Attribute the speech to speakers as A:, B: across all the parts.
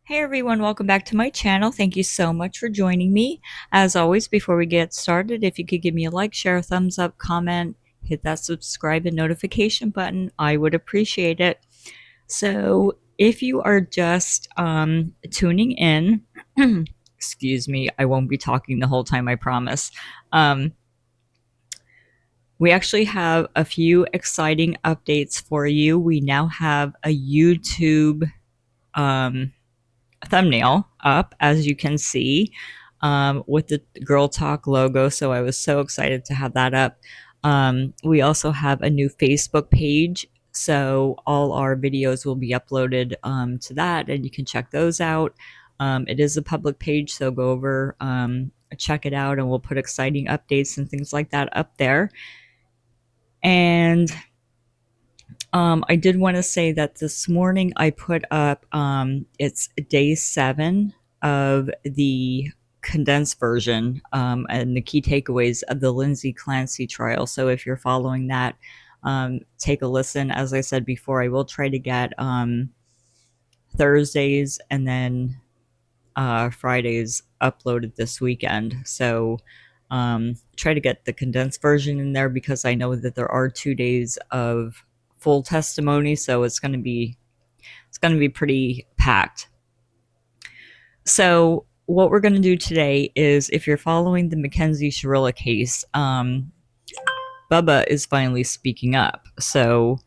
A: Hey everyone, welcome back to my channel. Thank you so much for joining me. As always, before we get started, if you could give me a like, share, a thumbs up, comment, hit that subscribe and notification button, I would appreciate it. So if you are just tuning in, excuse me, I won't be talking the whole time, I promise. Um, we actually have a few exciting updates for you. We now have a YouTube um, thumbnail up, as you can see, with the Girl Talk logo. So I was so excited to have that up. We also have a new Facebook page. So all our videos will be uploaded to that, and you can check those out. It is a public page, so go over, check it out, and we'll put exciting updates and things like that up there. And I did want to say that this morning I put up, it's day 7 of the condensed version, and the key takeaways of the Lindsay Clancy trial. So if you're following that, take a listen. As I said before, I will try to get Thursdays and then Fridays uploaded this weekend. So try to get the condensed version in there because I know that there are 2 days of full testimony, so it's going to be pretty packed. So what we're going to do today is, if you're following the Mackenzie Shirilla case, Bubba is finally speaking up. So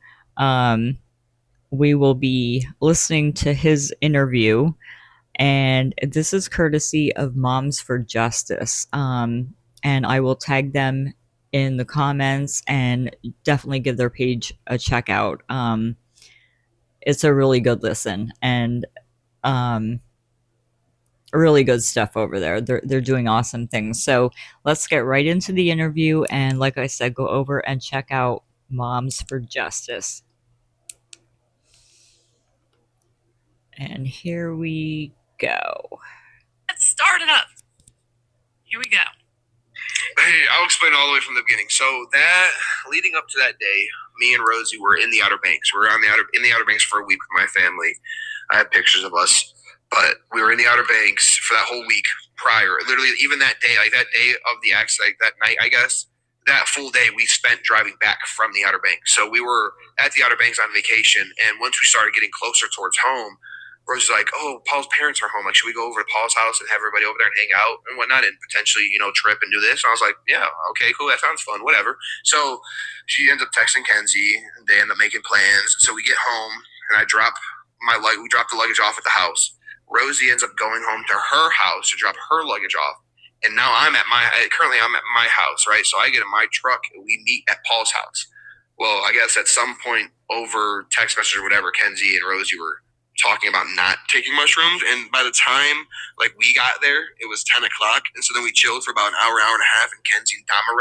A: we will be listening to his interview, and this is courtesy of Moms for Justice. And I will tag them in the comments and definitely give their page a check out. It's a really good listen, and um, really good stuff over there. They're doing awesome things. So let's get right into the interview, and like I said, go over and check out Moms for Justice. And here we go.
B: Let's start it up. Here we go.
C: Hey, I'll explain all the way from the beginning. So that leading up to that day, me and Rosie were in the Outer Banks. We were in the Outer Banks for a week with my family. I have pictures of us, but we were in the Outer Banks for that whole week prior. Literally, even that day, like that day of the accident, like that night, I guess, that full day we spent driving back from the Outer Banks. So we were at the Outer Banks on vacation, and once we started getting closer towards home, Rose was like, "Oh, Paul's parents are home. Like, should we go over to Paul's house and have everybody over there and hang out and whatnot, and potentially, trip and do this?" And I was like, "Yeah, okay, cool. That sounds fun. Whatever." So she ends up texting Kenzie, and they end up making plans. So we get home, and we drop the luggage off at the house. Rosie ends up going home to her house to drop her luggage off. And now currently I'm at my house, right? So I get in my truck and we meet at Paul's house. Well, I guess at some point over text message or whatever, Kenzie and Rosie were talking about not taking mushrooms, and by the time like we got there, it was 10 o'clock, and so then we chilled for about an hour and a half, and Kenzie, Dom, and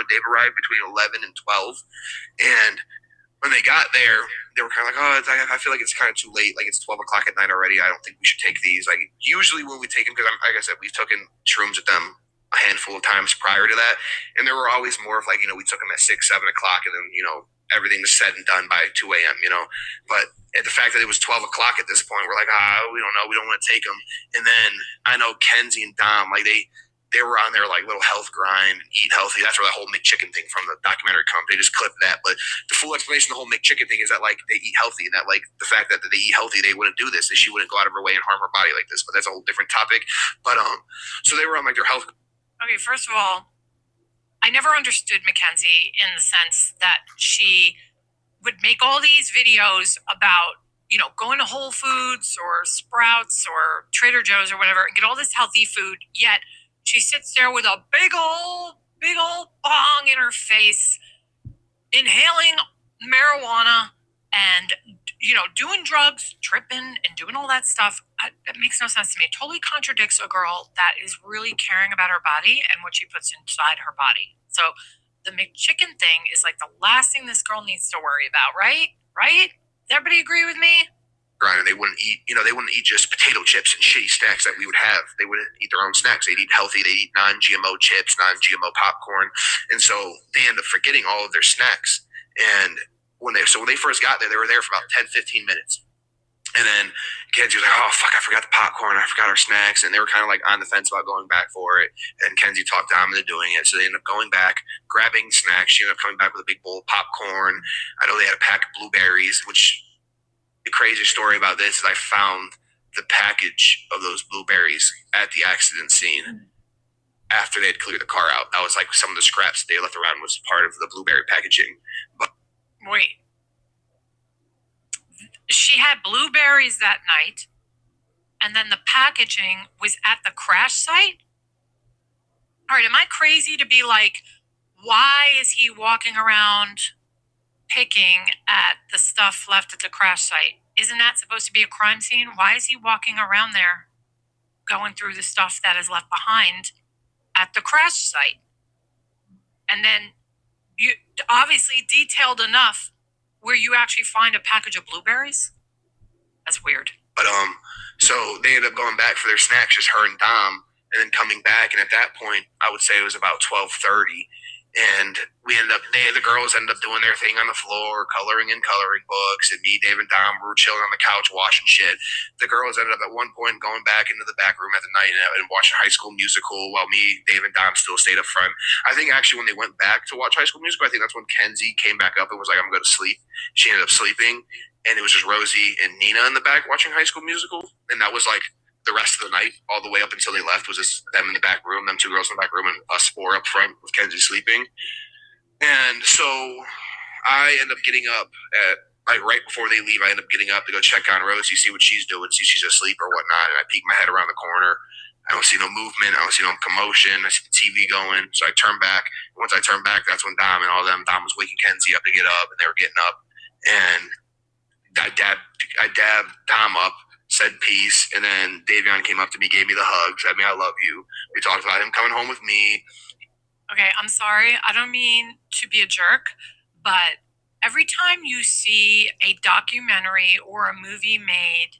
C: Dave arrived between 11 and 12, and when they got there, they were kind of like, "Oh, I feel like it's kind of too late. Like it's 12 o'clock at night already. I don't think we should take these." Like usually when we take them, because like I said, we've taken shrooms with them a handful of times prior to that, and there were always more of like we took them at 6, 7 o'clock, and then everything was said and done by 2 a.m. But at the fact that it was 12 o'clock at this point, we're like, we don't know, we don't want to take them. And then I know Kenzie and Dom, like they were on their like little health grind and eat healthy. That's where that whole McChicken thing from the documentary comes. They just clipped that, but the full explanation of the whole McChicken thing is that like they eat healthy, and that like the fact that they eat healthy, they wouldn't do this. That she wouldn't go out of her way and harm her body like this. But that's a whole different topic. But so they were on like their health.
B: Okay, first of all, I never understood Mackenzie in the sense that she would make all these videos about, going to Whole Foods or Sprouts or Trader Joe's or whatever and get all this healthy food, yet she sits there with a big old bong in her face, inhaling marijuana and, doing drugs, tripping and doing all that stuff. It makes no sense to me. It totally contradicts a girl that is really caring about her body and what she puts inside her body. So the McChicken thing is like the last thing this girl needs to worry about, right? Right? Does everybody agree with me?
C: And they wouldn't eat just potato chips and shitty snacks that we would have. They would eat their own snacks. They'd eat healthy. They'd eat non-GMO chips, non-GMO popcorn. And so they end up forgetting all of their snacks. And when they first got there, they were there for about 10, 15 minutes. And then Kenzie was like, oh, fuck, I forgot the popcorn. I forgot our snacks. And they were kind of like on the fence about going back for it. And Kenzie talked Dom into doing it. So they ended up going back, grabbing snacks. She ended up coming back with a big bowl of popcorn. I know they had a pack of blueberries, which the crazy story about this is I found the package of those blueberries at the accident scene after they had cleared the car out. That was like some of the scraps they left around was part of the blueberry packaging. But
B: wait, she had blueberries that night, and then the packaging was at the crash site? All right, am I crazy to be like, why is he walking around picking at the stuff left at the crash site? Isn't that supposed to be a crime scene? Why is he walking around there going through the stuff that is left behind at the crash site? And then you obviously detailed enough where you actually find a package of blueberries? That's weird.
C: But so they ended up going back for their snacks, just her and Dom, and then coming back. And at that point, I would say it was about 12:30, and we ended up the girls ended up doing their thing on the floor, coloring in coloring books, and me, Dave, and Dom were chilling on the couch watching shit. The girls ended up at one point going back into the back room at the night and watching High School Musical, while me, Dave, and Dom still stayed up front. I think actually when they went back to watch High School Musical, I think that's when Kenzie came back up and was like, "I'm going to sleep." She ended up sleeping, and it was just Rosie and Nina in the back watching High School Musical, and that was like the rest of the night, all the way up until they left, was just them in the back room, them two girls in the back room, and us four up front with Kenzie sleeping. And so I end up getting up at like right before they leave. I end up getting up to go check on Rosie, see what she's doing, see if she's asleep or whatnot. And I peek my head around the corner. I don't see no movement. I don't see no commotion. I see the TV going. So I turn back. Once I turn back, that's when Dom and all them. Dom was waking Kenzie up to get up, and they were getting up. And I dabbed Dom up, said peace, and then Davion came up to me, gave me the hug, said, "I love you." We talked about him coming home with me.
B: Okay, I'm sorry. I don't mean to be a jerk, but every time you see a documentary or a movie made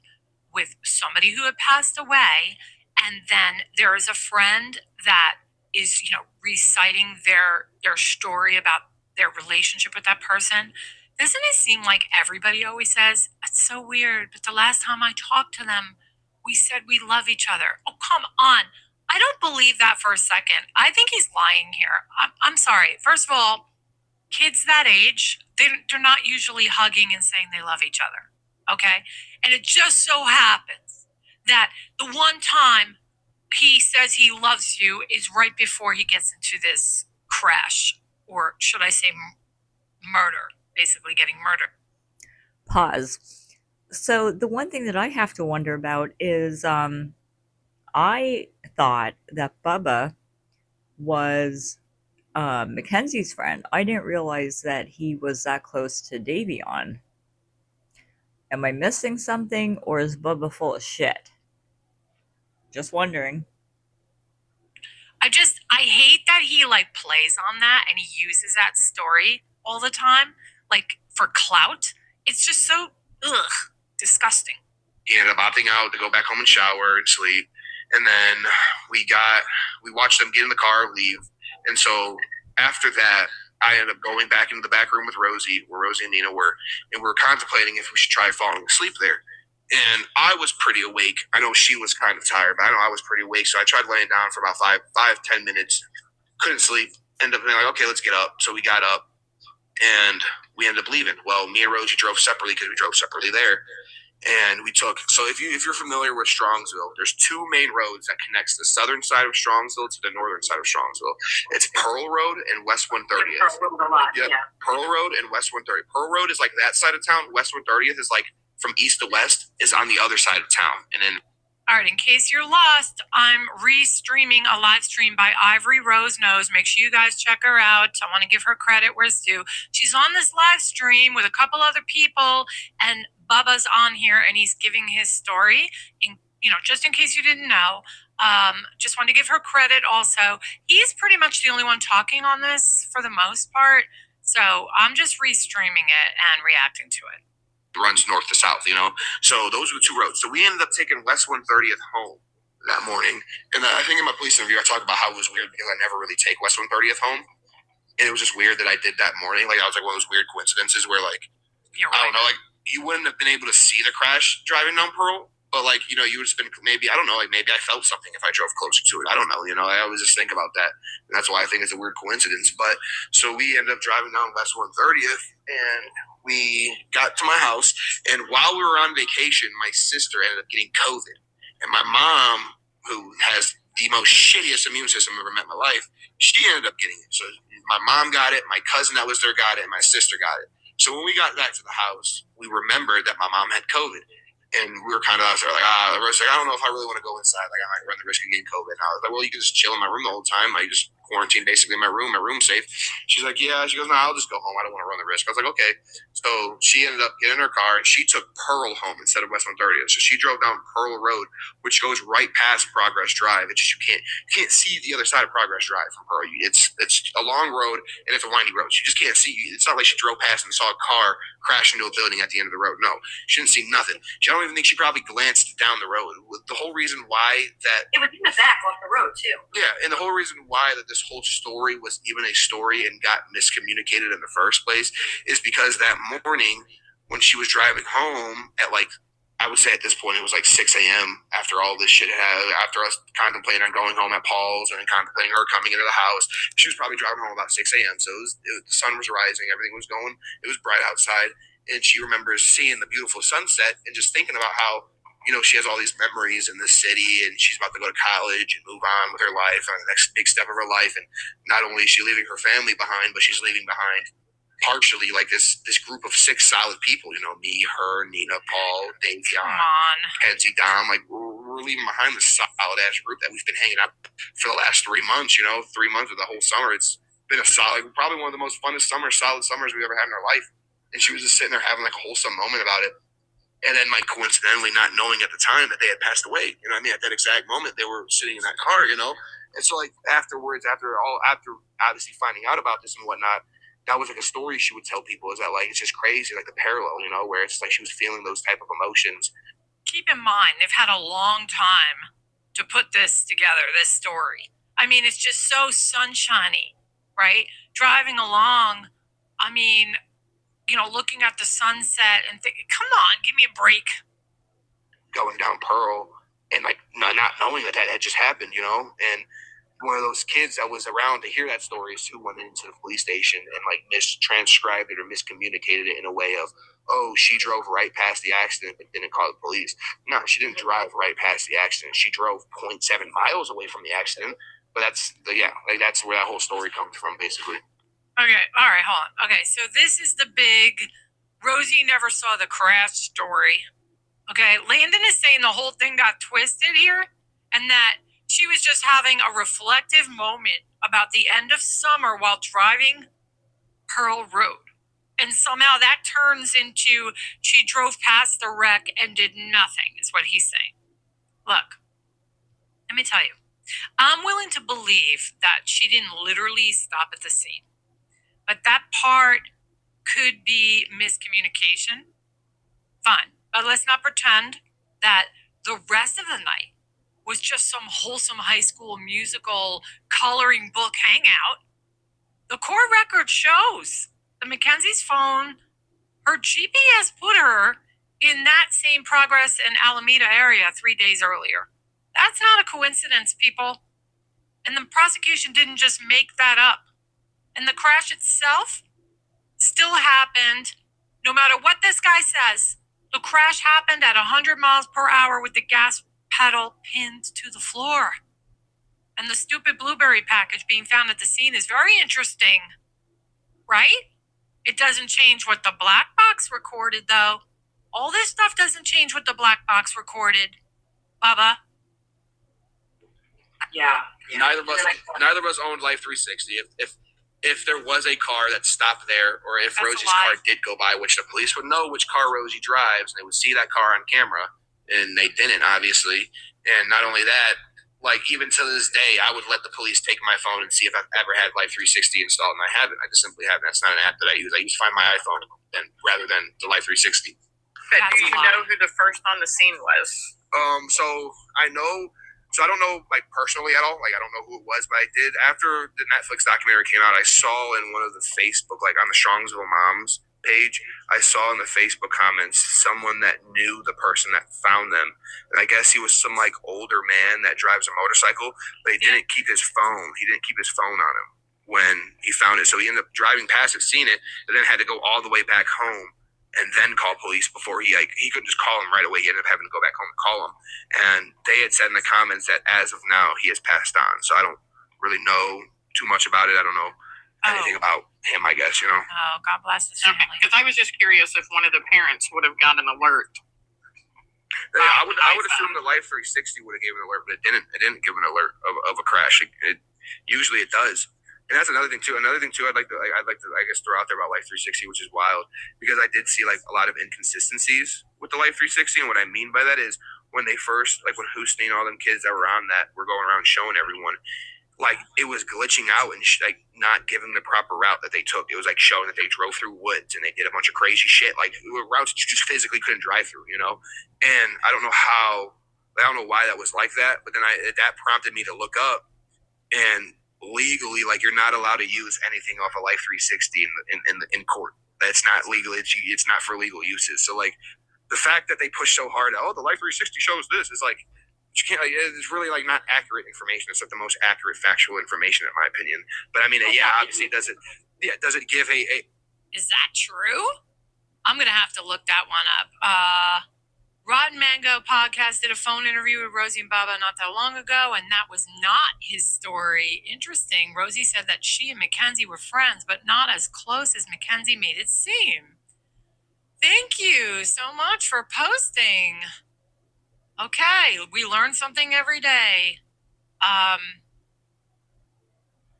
B: with somebody who had passed away, and then there is a friend that is, reciting their story about their relationship with that person, doesn't it seem like everybody always says, "It's so weird, but the last time I talked to them, we said we love each other"? Oh, come on. I don't believe that for a second. I think he's lying here. I'm sorry. First of all, kids that age, they're not usually hugging and saying they love each other. Okay? And it just so happens that the one time he says he loves you is right before he gets into this crash, or should I say murder, basically getting murdered.
A: Pause. So the one thing that I have to wonder about is I thought that Bubba was Mackenzie's friend. I didn't realize that he was that close to Davion. Am I missing something, or is Bubba full of shit? Just wondering.
B: I hate that he plays on that and he uses that story all the time, like for clout. It's just so disgusting.
C: He ended up opting out to go back home and shower and sleep. And then we watched them get in the car, leave. And so after that, I ended up going back into the back room with Rosie, where Rosie and Nina were, and we were contemplating if we should try falling asleep there. And I was pretty awake. I know she was kind of tired, but I know I was pretty awake. So I tried laying down for about 10 minutes. Couldn't sleep. Ended up being like, okay, let's get up. So we got up, and we ended up leaving. Well, me and Rosie drove separately because we drove separately there. And we took, so if you're familiar with Strongsville, there's two main roads that connects the southern side of Strongsville to the northern side of Strongsville. It's Pearl Road and West 130th. Yep. Yeah. Pearl Road and West 130th. Pearl Road is like that side of town. West 130th is like from east to west, is on the other side of town. And then,
B: all right, in case you're lost, I'm re-streaming a live stream by Ivory Rose Knows. Make sure you guys check her out. I want to give her credit where it's due. She's on this live stream with a couple other people, and Bubba's on here, and he's giving his story. And, just in case you didn't know, just wanted to give her credit also. He's pretty much the only one talking on this for the most part. So I'm just re-streaming it and reacting to it.
C: Runs north to south, So those were the two roads. So we ended up taking West 130th home that morning. And I think in my police interview, I talked about how it was weird because I never really take West 130th home. And it was just weird that I did that morning. Like, I was like one of those weird coincidences where, like, I don't know, like, you wouldn't have been able to see the crash driving down Pearl, But like, you would spend maybe, I don't know, like maybe I felt something if I drove closer to it. I don't know. I always just think about that. And that's why I think it's a weird coincidence. But so we ended up driving down West 130th and we got to my house. And while we were on vacation, my sister ended up getting COVID. And my mom, who has the most shittiest immune system I've ever met in my life, she ended up getting it. So my mom got it, my cousin that was there got it, and my sister got it. So when we got back to the house, we remembered that my mom had COVID. And we were kind of like, I was like, I don't know if I really want to go inside. Like, I might run the risk of getting COVID. And I was like, well, you can just chill in my room the whole time. Like, just quarantine basically in my room. My room's safe. She's like, yeah. She goes, no, I'll just go home. I don't want to run the risk. I was like, okay. So she ended up getting in her car and she took Pearl home instead of West 130th. So she drove down Pearl Road, which goes right past Progress Drive. It's just, you can't see the other side of Progress Drive from Pearl. It's a long road and it's a windy road. So you just can't see. It's not like she drove past and saw a car crash into a building at the end of the road. No, she didn't see nothing. I don't even think she probably glanced down the road. The whole reason why that
B: it was in the back off the road too.
C: Yeah, and the whole reason why that this whole story was even a story and got miscommunicated in the first place is because that morning when she was driving home at like, I would say at this point it was like 6 a.m. after all this shit after us contemplating on going home at Paul's and contemplating her coming into the house. She was probably driving home about 6 a.m. So the sun was rising, everything was going, it was bright outside, and she remembers seeing the beautiful sunset and just thinking about how she has all these memories in this city and she's about to go to college and move on with her life on the next big step of her life. And not only is she leaving her family behind, but she's leaving behind partially like this group of 6 solid people, me, her, Nina, Paul, Dave, John, Mackenzie, Dom, like we're leaving behind this solid ass group that we've been hanging out for the last 3 months, 3 months of the whole summer. It's been a solid, probably one of the most funnest solid summers we've ever had in our life. And she was just sitting there having like a wholesome moment about it. And then, like, coincidentally, not knowing at the time that they had passed away, at that exact moment, they were sitting in that car, And so, like, afterwards, after obviously finding out about this and whatnot, that was like a story she would tell people is that, like, it's just crazy, like the parallel, where it's like she was feeling those type of emotions.
B: Keep in mind, they've had a long time to put this together, this story. I mean, it's just so sunshiny, right? Driving along, I mean, looking at the sunset and thinking, come on, give me a break.
C: Going down Pearl and like not knowing that had just happened, and one of those kids that was around to hear that story is who went into the police station and like mistranscribed it or miscommunicated it in a way of, oh, she drove right past the accident but didn't call the police. No, she didn't drive right past the accident. She drove 0.7 miles away from the accident. But that's where that whole story comes from, basically.
B: Okay, all right, hold on. Okay, so this is the big Rosie never saw the crash story. Okay, Landon is saying the whole thing got twisted here and that she was just having a reflective moment about the end of summer while driving Pearl Road. And somehow that turns into she drove past the wreck and did nothing, is what he's saying. Look, let me tell you, I'm willing to believe that she didn't literally stop at the scene. But that part could be miscommunication. Fine. But let's not pretend that the rest of the night was just some wholesome high school musical coloring book hangout. The court record shows that Mackenzie's phone, her GPS put her in that same Progress and Alameda area 3 days earlier. That's not a coincidence, people. And the prosecution didn't just make that up. And the crash itself still happened. No matter what this guy says, the crash happened at 100 miles per hour with the gas pedal pinned to the floor. And the stupid blueberry package being found at the scene is very interesting, right? It doesn't change what the black box recorded, though. All this stuff doesn't change what the black box recorded, Bubba.
C: Yeah. Neither of us owned Life 360. If there was a car that stopped there, or if Rosie's car did go by, which the police would know which car Rosie drives, and they would see that car on camera, and they didn't, obviously. And not only that, like, even to this day, I would let the police take my phone and see if I've ever had Life 360 installed, and I haven't. I just simply haven't. That's not an app that I use. I use Find My iPhone rather than the Life 360.
D: But do you know who the first on the scene was?
C: So I don't know, like, personally at all. Like, I don't know who it was, but I did. After the Netflix documentary came out, I saw in one of the Facebook, like, on the Strongsville Moms page, I saw in the Facebook comments someone that knew the person that found them. And I guess he was some like older man that drives a motorcycle, but he didn't keep his phone. He didn't keep his phone on him when he found it. So he ended up driving past it, seen it, and then had to go all the way back home and then call police before he couldn't just call him right away. He ended up having to go back home and call him. And they had said in the comments that as of now he has passed on. So I don't really know too much about it. I don't know anything about him, I guess, you know.
B: Oh, God bless his family.
D: Because I was just curious if one of the parents would have got an alert.
C: I would assume the Life 360 would have given an alert, but it didn't. It didn't give an alert of a crash. Usually it does. And that's another thing too. I'd like to I guess throw out there about Life 360, which is wild, because I did see like a lot of inconsistencies with the Life 360, and what I mean by that is when they first, like when Hussein and all them kids that were on that were going around showing everyone, like it was glitching out and like not giving the proper route that they took. It was like showing that they drove through woods and they did a bunch of crazy shit, like routes that you just physically couldn't drive through, you know. And I don't know why that was like that, but then that prompted me to look up, and legally, like you're not allowed to use anything off a Life 360 in court. That's not legal. It's not for legal uses. So like the fact that they push so hard, the Life 360 shows this, is like you can't. It's really like not accurate information. It's not the most accurate factual information in my opinion. But I mean, obviously, does it give a?
B: Is that true? I'm gonna have to look that one up. Rotten Mango podcast did a phone interview with Rosie and Bubba not that long ago, and that was not his story. Interesting. Rosie said that she and Mackenzie were friends, but not as close as Mackenzie made it seem. Thank you so much for posting. Okay, we learn something every day. I'm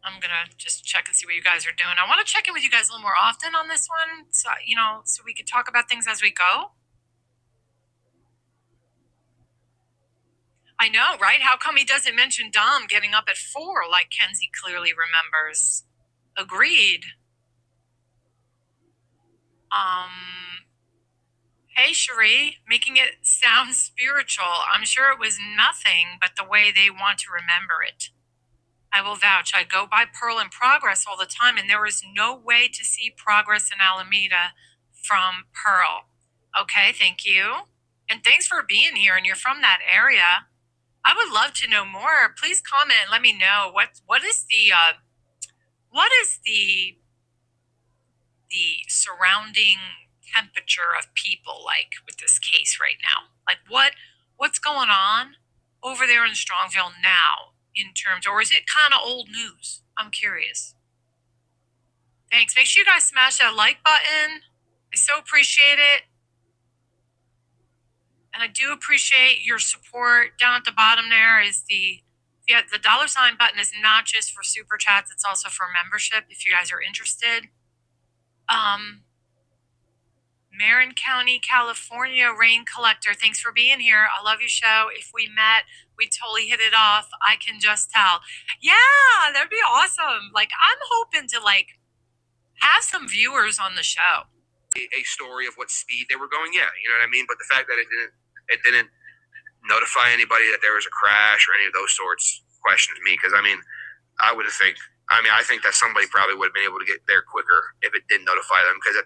B: gonna just check and see what you guys are doing. I want to check in with you guys a little more often on this one, so so we could talk about things as we go. I know, right? How come he doesn't mention Dom getting up at 4 like Kenzie clearly remembers? Agreed. Hey, Cherie, making it sound spiritual. I'm sure it was nothing but the way they want to remember it. I will vouch. I go by Pearl in Progress all the time, and there is no way to see Progress in Alameda from Pearl. Okay, thank you. And thanks for being here, and you're from that area. I would love to know more. Please comment and let me know what is the surrounding temperature of people like with this case right now. Like what's going on over there in Strongville now in terms, or is it kind of old news? I'm curious. Thanks. Make sure you guys smash that like button. I so appreciate it. And I do appreciate your support. Down at the bottom there is the $sign button is not just for super chats, it's also for membership if you guys are interested. Marin County, California, Rain Collector, thanks for being here. I love your show. If we met, we totally hit it off. I can just tell. Yeah, that'd be awesome. Like, I'm hoping to have some viewers on the show.
C: A story of what speed they were going, you know what I mean? But the fact that it didn't notify anybody that there was a crash or any of those sorts questions me, because I think that somebody probably would have been able to get there quicker if it didn't notify them, because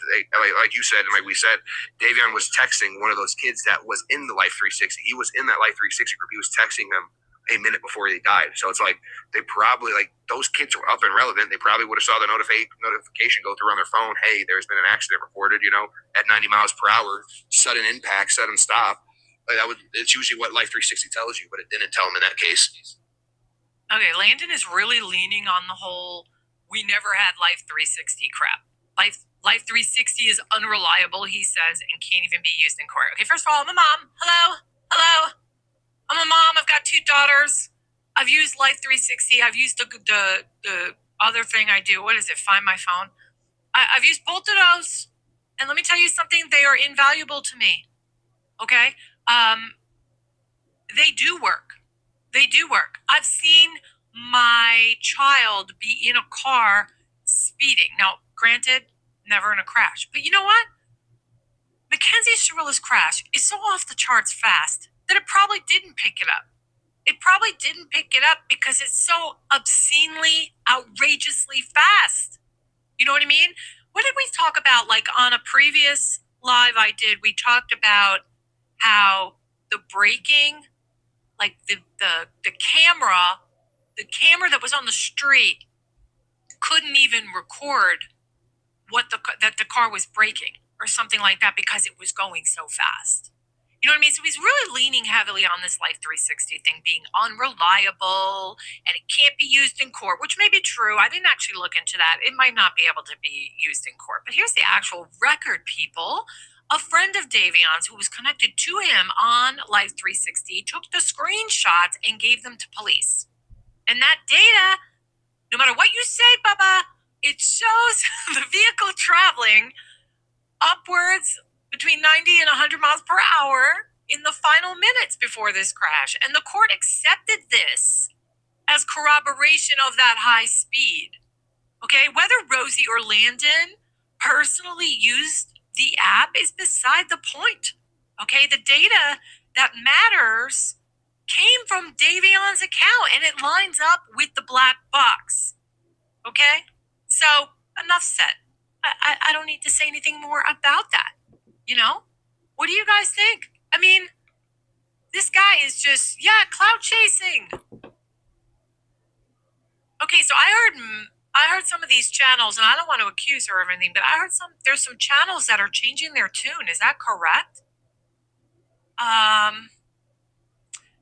C: like you said and like we said, Davion was texting one of those kids that was in the Life 360. He was in that Life 360 group. He was texting them a minute before they died. So it's like they probably, like, those kids were up and relevant. They probably would have saw the notification go through on their phone. Hey, there's been an accident reported, at 90 miles per hour, sudden impact, sudden stop. It's usually what Life 360 tells you, but it didn't tell them in that case.
B: Okay, Landon is really leaning on the whole we never had Life 360 crap. Life 360 is unreliable, he says, and can't even be used in court. Okay, first of all, I'm a mom. Hello? I'm a mom. I've got 2 daughters. I've used Life 360. I've used the other thing I do. What is it? Find My Phone. I've used both of those. And let me tell you something. They are invaluable to me. Okay? They do work. I've seen my child be in a car speeding. Now, granted, never in a crash. But you know what? Mackenzie Shirilla's crash is so off the charts fast that it probably didn't pick it up. It probably didn't pick it up because it's so obscenely, outrageously fast. You know what I mean? what did we talk about? Like on a previous live I did, we talked about how the braking, like the camera that was on the street couldn't even record that the car was braking or something like that because it was going so fast. You know what I mean? So he's really leaning heavily on this Life 360 thing being unreliable and it can't be used in court, which may be true. I didn't actually look into that. It might not be able to be used in court. But here's the actual record, people. A friend of Davion's who was connected to him on Life 360 took the screenshots and gave them to police. And that data, no matter what you say, Bubba, it shows the vehicle traveling upwards between 90 and 100 miles per hour in the final minutes before this crash. And the court accepted this as corroboration of that high speed. Okay, whether Rosie or Landon personally used the app is beside the point. Okay, the data that matters came from Davion's account and it lines up with the black box. Okay, so enough said. I don't need to say anything more about that. You know, what do you guys think? I mean, this guy is just, cloud chasing. Okay, so I heard some of these channels, and I don't want to accuse her of anything, but I heard there's some channels that are changing their tune. Is that correct?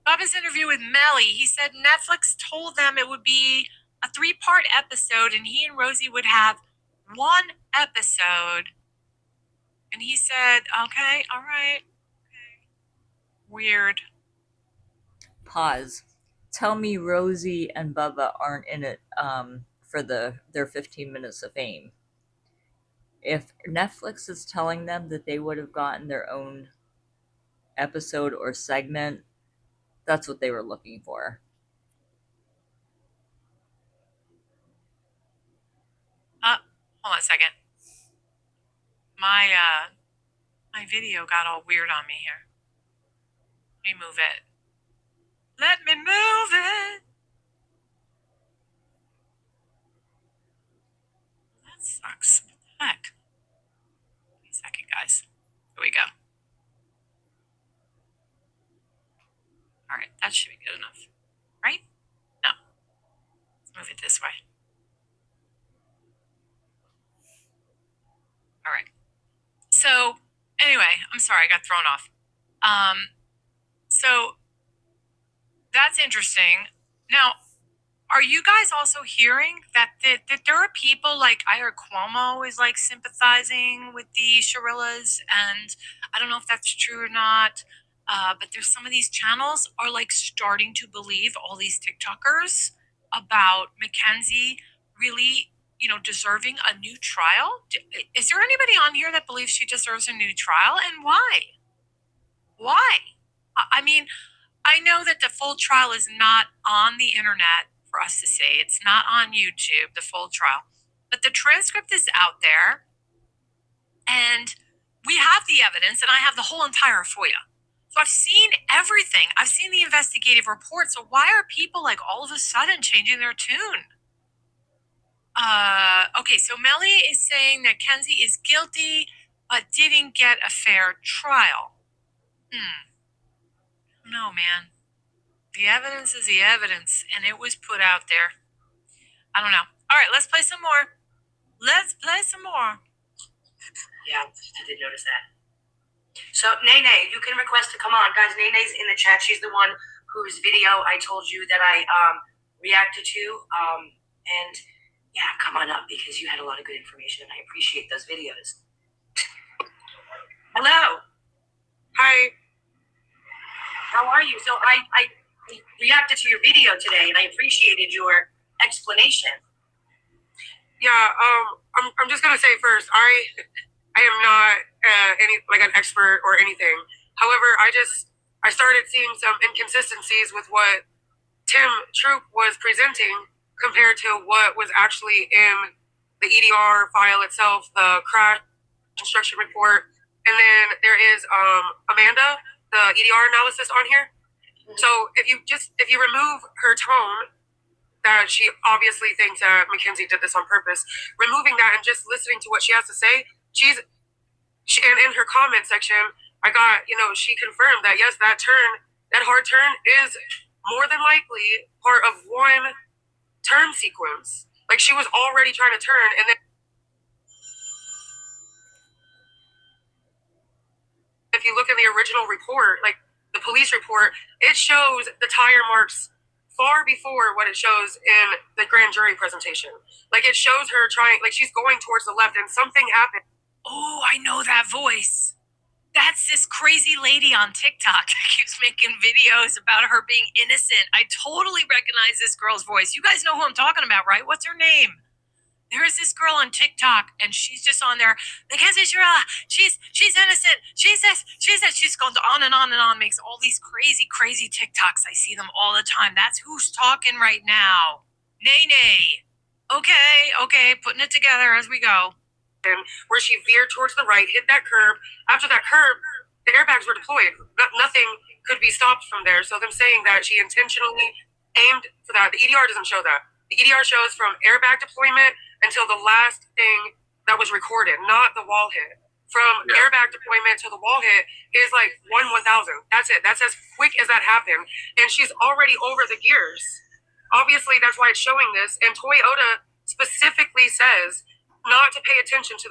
B: Bubba's interview with Melly, he said Netflix told them it would be a 3-part episode, and he and Rosie would have 1 episode. And he said, okay, all right. Okay. Weird.
A: Pause. Tell me Rosie and Bubba aren't in it for their 15 minutes of fame. If Netflix is telling them that they would have gotten their own episode or segment, that's what they were looking for.
B: Hold on a second. My video got all weird on me here. Let me move it. Let me move it. That sucks. What the heck? Give me a second, guys. Here we go. All right, that should be good enough. Right? No. Let's move it this way. All right. So, anyway, I'm sorry, I got thrown off. So, that's interesting. Now, are you guys also hearing that there are people like I heard Cuomo is like sympathizing with the Shirillas, and I don't know if that's true or not. But there's some of these channels are like starting to believe all these TikTokers about Mackenzie really, deserving a new trial. Is there anybody on here that believes she deserves a new trial, and why? Why? I mean, I know that the full trial is not on the internet for us to see. It's not on YouTube, the full trial. But the transcript is out there, and we have the evidence, and I have the whole entire FOIA. So I've seen everything. I've seen the investigative report. So why are people like all of a sudden changing their tune? Okay, so Melly is saying that Kenzie is guilty, but didn't get a fair trial. No, man. The evidence is the evidence, and it was put out there. I don't know. All right, let's play some more. Let's play some more.
E: Yeah, I did notice that. So, Nene, you can request to come on. Guys, Nene's in the chat. She's the one whose video I told you that I reacted to. And, yeah, come on up because you had a lot of good information, and I appreciate those videos. Hello.
D: Hi.
E: How are you? So, I reacted to your video today, and I appreciated your explanation.
D: Yeah. I'm just gonna say first, I am not an expert or anything. However, I started seeing some inconsistencies with what Tim Troop was presenting compared to what was actually in the EDR file itself, the crash construction report, and then there is Amanda, the EDR analysis on here. So if you remove her tone, that she obviously thinks that Mackenzie did this on purpose. Removing that and just listening to what she has to say, and in her comment section, I got, she confirmed that yes, that hard turn is more than likely part of one turn sequence. Like she was already trying to turn, and then if you look at the original report, like the police report, it shows the tire marks far before what it shows in the grand jury presentation. Like it shows her trying, like she's going towards the left, and something happened.
B: Oh, I know that voice. That's this crazy lady on TikTok that keeps making videos about her being innocent. I totally recognize this girl's voice. You guys know who I'm talking about, right? What's her name? There is this girl on TikTok, and she's just on there. Mackenzie Shirilla, she's innocent. She's this. She's going on and on and on. Makes all these crazy TikToks. I see them all the time. That's who's talking right now. Nay. Okay. Putting it together as we go.
D: Where she veered towards the right, hit that curb. After that curb, the airbags were deployed. Nothing could be stopped from there. So them saying that she intentionally aimed for that, the EDR doesn't show that. The EDR shows from airbag deployment until the last thing that was recorded, not the wall hit. From airbag deployment to the wall hit is like 1/1000. That's it. That's as quick as that happened. And she's already over the gears. Obviously, that's why it's showing this. And Toyota specifically says not to pay attention to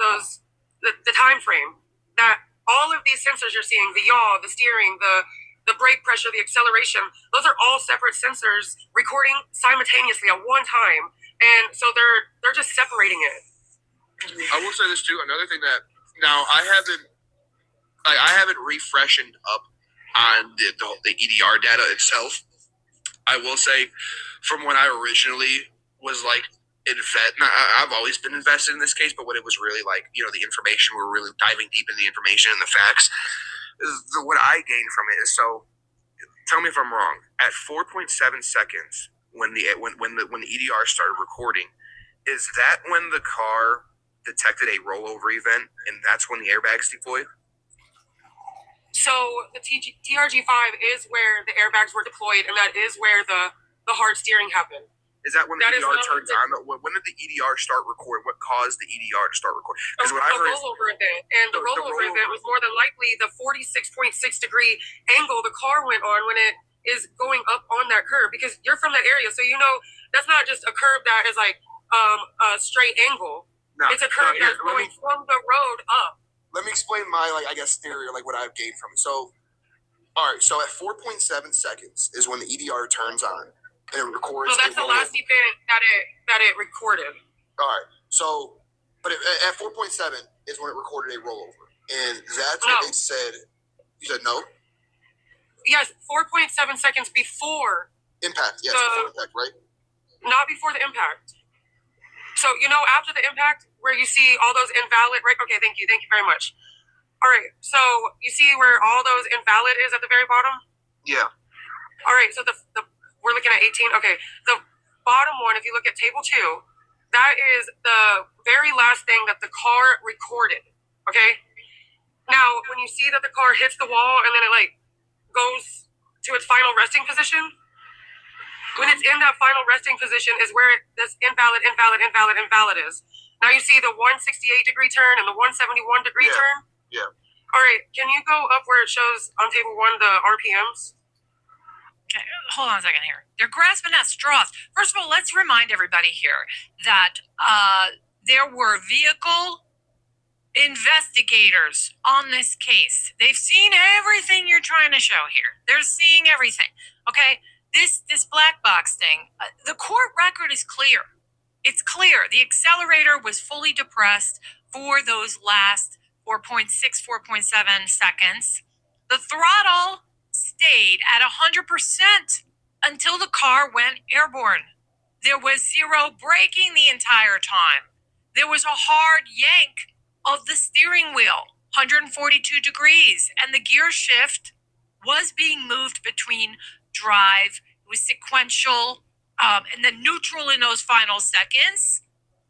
D: the time frame. That all of these sensors you're seeing, the yaw, the steering, the brake pressure, the acceleration, those are all separate sensors recording simultaneously at one time. And so they're just separating it.
C: I will say this too. Another thing that now I haven't refreshened up on the EDR data itself. I will say, from when I originally was like I've always been invested in this case, but when it was really like the information, we're really diving deep in the information and the facts. What I gained from it is, so tell me if I'm wrong. At 4.7 seconds, when the EDR started recording, is that when the car detected a rollover event, and that's when the airbags deployed?
D: So the TRG5 is where the airbags were deployed, and that is where the hard steering happened.
C: Is that when the EDR turns on? When did the EDR start recording? What caused the EDR to start recording? Because what I heard,
D: rollover event, and the rollover event was more than likely the 46.6 degree angle the car went on when it is going up on that curb. Because you're from that area, so that's not just a curb that is like a straight angle. No, it's a curb that's going from the road up.
C: Let me explain my theory, or what I've gained from it. So, all right, so at 4.7 seconds is when the EDR turns on. And it records.
D: So that's the last event that it recorded.
C: All right. So, but at 4.7 is when it recorded a rollover, and that's what they said. You said no.
D: Yes, 4.7 seconds before
C: impact. Yes, before impact, right?
D: Not before the impact. So after the impact, where you see all those invalid. Right. Okay. Thank you very much. All right. So you see where all those invalid is at the very bottom.
C: Yeah.
D: All right. So the we're looking at 18. Okay. The bottom one, if you look at table 2, that is the very last thing that the car recorded. Okay. Now, when you see that the car hits the wall and then it goes to its final resting position, when it's in that final resting position is where this invalid is. Now you see the 168 degree turn and the 171 degree turn.
C: Yeah.
D: All right. Can you go up where it shows on table 1 the RPMs?
B: Okay, hold on a second here. They're grasping at straws. First of all, let's remind everybody here that there were vehicle investigators on this case. They've seen everything you're trying to show here. They're seeing everything. Okay, this black box thing. The court record is clear. It's clear. The accelerator was fully depressed for those last 4.6, 4.7 seconds. The throttle stayed at 100% until the car went airborne. There was zero braking the entire time. There was a hard yank of the steering wheel, 142 degrees, and the gear shift was being moved between drive. It was sequential, and then neutral in those final seconds.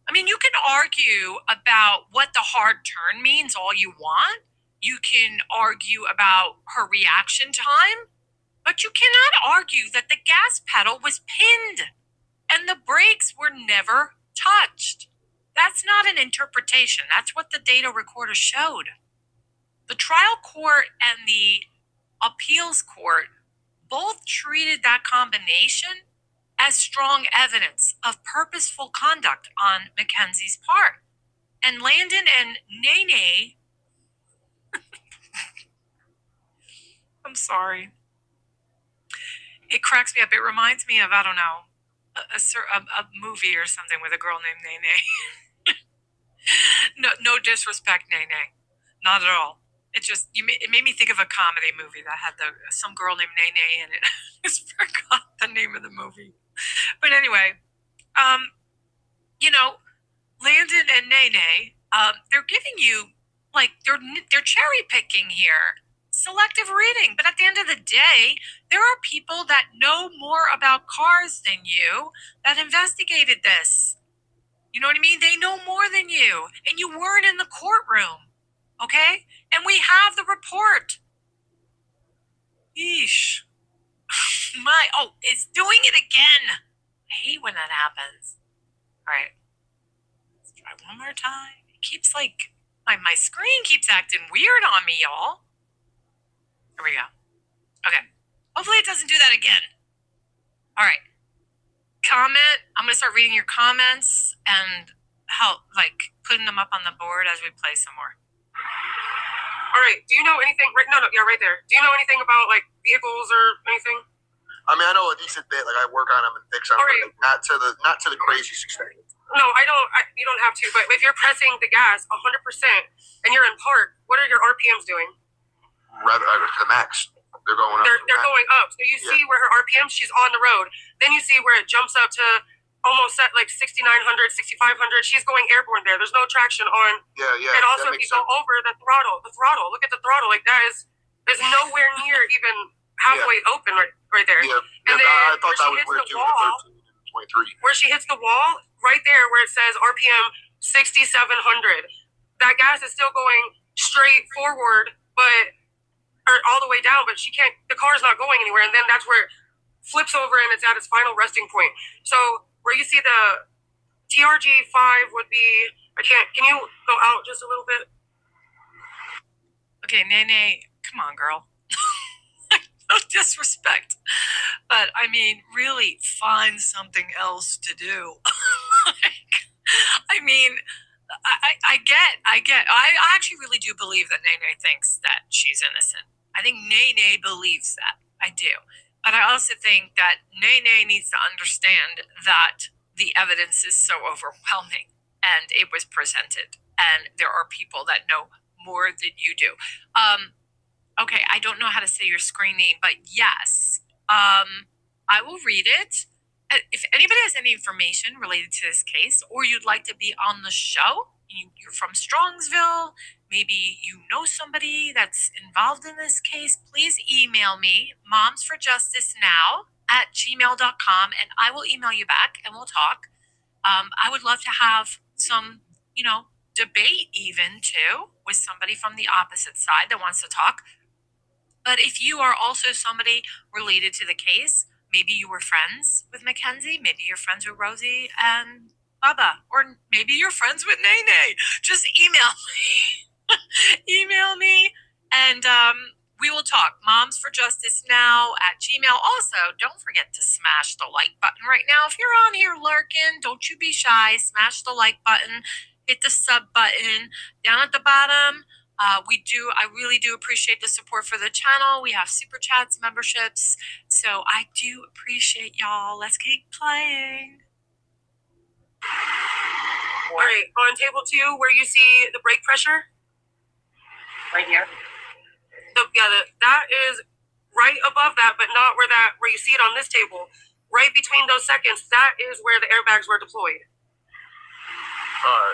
B: I mean, you can argue about what the hard turn means all you want. You can argue about her reaction time, but you cannot argue that the gas pedal was pinned. and the brakes were never touched. That's not an interpretation. That's what the data recorder showed. The trial court and the appeals court both treated that combination as strong evidence of purposeful conduct on Mackenzie's part. And Landon and Nene, I'm sorry. It cracks me up. It reminds me of, I don't know, a movie or something with a girl named Nene. No disrespect, Nene. Not at all. It made me think of a comedy movie that had some girl named Nene in it. I just forgot the name of the movie. But anyway, Landon and Nene, they're giving you, like, they're cherry picking here. Selective reading. But at the end of the day, there are people that know more about cars than you that investigated this. You know what I mean? They know more than you. And you weren't in the courtroom. Okay? And we have the report. Yeesh. It's doing it again. I hate when that happens. All right. Let's try one more time. It keeps my screen keeps acting weird on me, y'all. Here we go. Okay. Hopefully it doesn't do that again. All right. Comment. I'm going to start reading your comments and putting them up on the board as we play some more.
D: All right. Do you know anything? Right there. Do you know anything about vehicles or anything?
C: I mean, I know a decent bit. Like, I work on them and fix them,
D: Right.
C: but not to the craziest extent.
D: No, I don't. You don't have to. But if you're pressing the gas 100% and you're in park, what are your RPMs doing?
C: Rather, the max. They're going up.
D: They're going up. So you see where her RPM, she's on the road. Then you see where it jumps up to almost at 6,900, 6,500. She's going airborne there. There's no traction on.
C: Yeah.
D: And also, if you go over the throttle, look at the throttle. There's nowhere near even halfway open right there.
C: Yeah.
D: And then
C: I thought that was weird too.
D: Wall,
C: 13 and 23.
D: where she hits the wall, right there where it says RPM 6,700. That gas is still going straight forward, or all the way down, but she can't. The car is not going anywhere, and then that's where it flips over and it's at its final resting point. So where you see the TRG5 would be. Can you go out just a little bit?
B: Okay, Nene, come on, girl. No disrespect, but I mean, really find something else to do. I mean, I get. I actually really do believe that Nene thinks that she's innocent. I think Nene believes that. I do. But I also think that Nene needs to understand that the evidence is so overwhelming and it was presented. And there are people that know more than you do. Okay, I don't know how to say your screen name, but yes, I will read it. If anybody has any information related to this case, or you'd like to be on the show, you're from Strongsville, maybe you know somebody that's involved in this case, please email me, momsforjusticenow@gmail.com, and I will email you back and we'll talk. I would love to have some, debate even too, with somebody from the opposite side that wants to talk. But if you are also somebody related to the case, maybe you were friends with Mackenzie, maybe you're friends with Rosie and Bubba, or maybe you're friends with Nene, just email me. Email me, and we will talk. momsforjusticenow@gmail. Also, don't forget to smash the like button right now. If you're on here lurking, don't you be shy. Smash the like button. Hit the sub button down at the bottom. I really do appreciate the support for the channel. We have super chats, memberships. So I do appreciate y'all. Let's keep playing.
D: All right, on table 2, where you see the brake pressure.
E: Right here.
D: That is right above that, but not where you see it on this table. Right between those seconds, that is where the airbags were deployed. But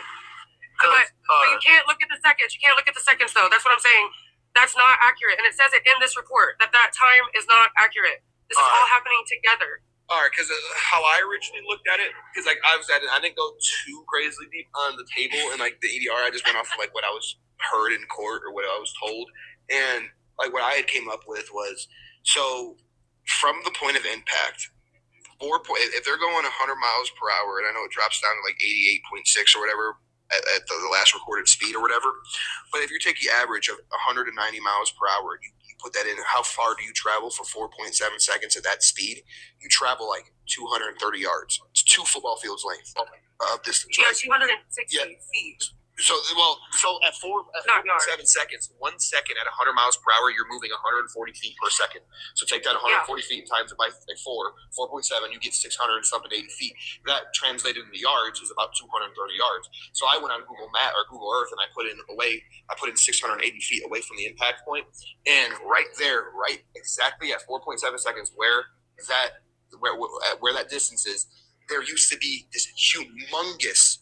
D: you can't look at the seconds. You can't look at the seconds, though. That's what I'm saying. That's not accurate. And it says it in this report that time is not accurate. This is all happening together.
C: All right, because how I originally looked at it, because I didn't go too crazily deep on the table and the EDR. I just went off of what I was heard in court or what I was told, and what I had came up with was, so from the point of impact, if they're going 100 miles per hour, and I know it drops down to like 88.6 or whatever at the last recorded speed or whatever, but if you take the average of 190 miles per hour, you put that in, how far do you travel for 4.7 seconds at that speed? You travel like 230 yards. It's 2 football fields length of distance,
D: Yeah,
C: right?
D: 260 feet.
C: So at 4.7 seconds, 1 second at 100 miles per hour, you're moving 140 feet per second. So take that 140 feet and times it by 4.7, you get 600 and something 80 feet. That translated into yards is about 230 yards. So I went on Google Map or Google Earth and I put in 680 feet away from the impact point, and right there, right exactly at 4.7 seconds, where that distance is, there used to be this humongous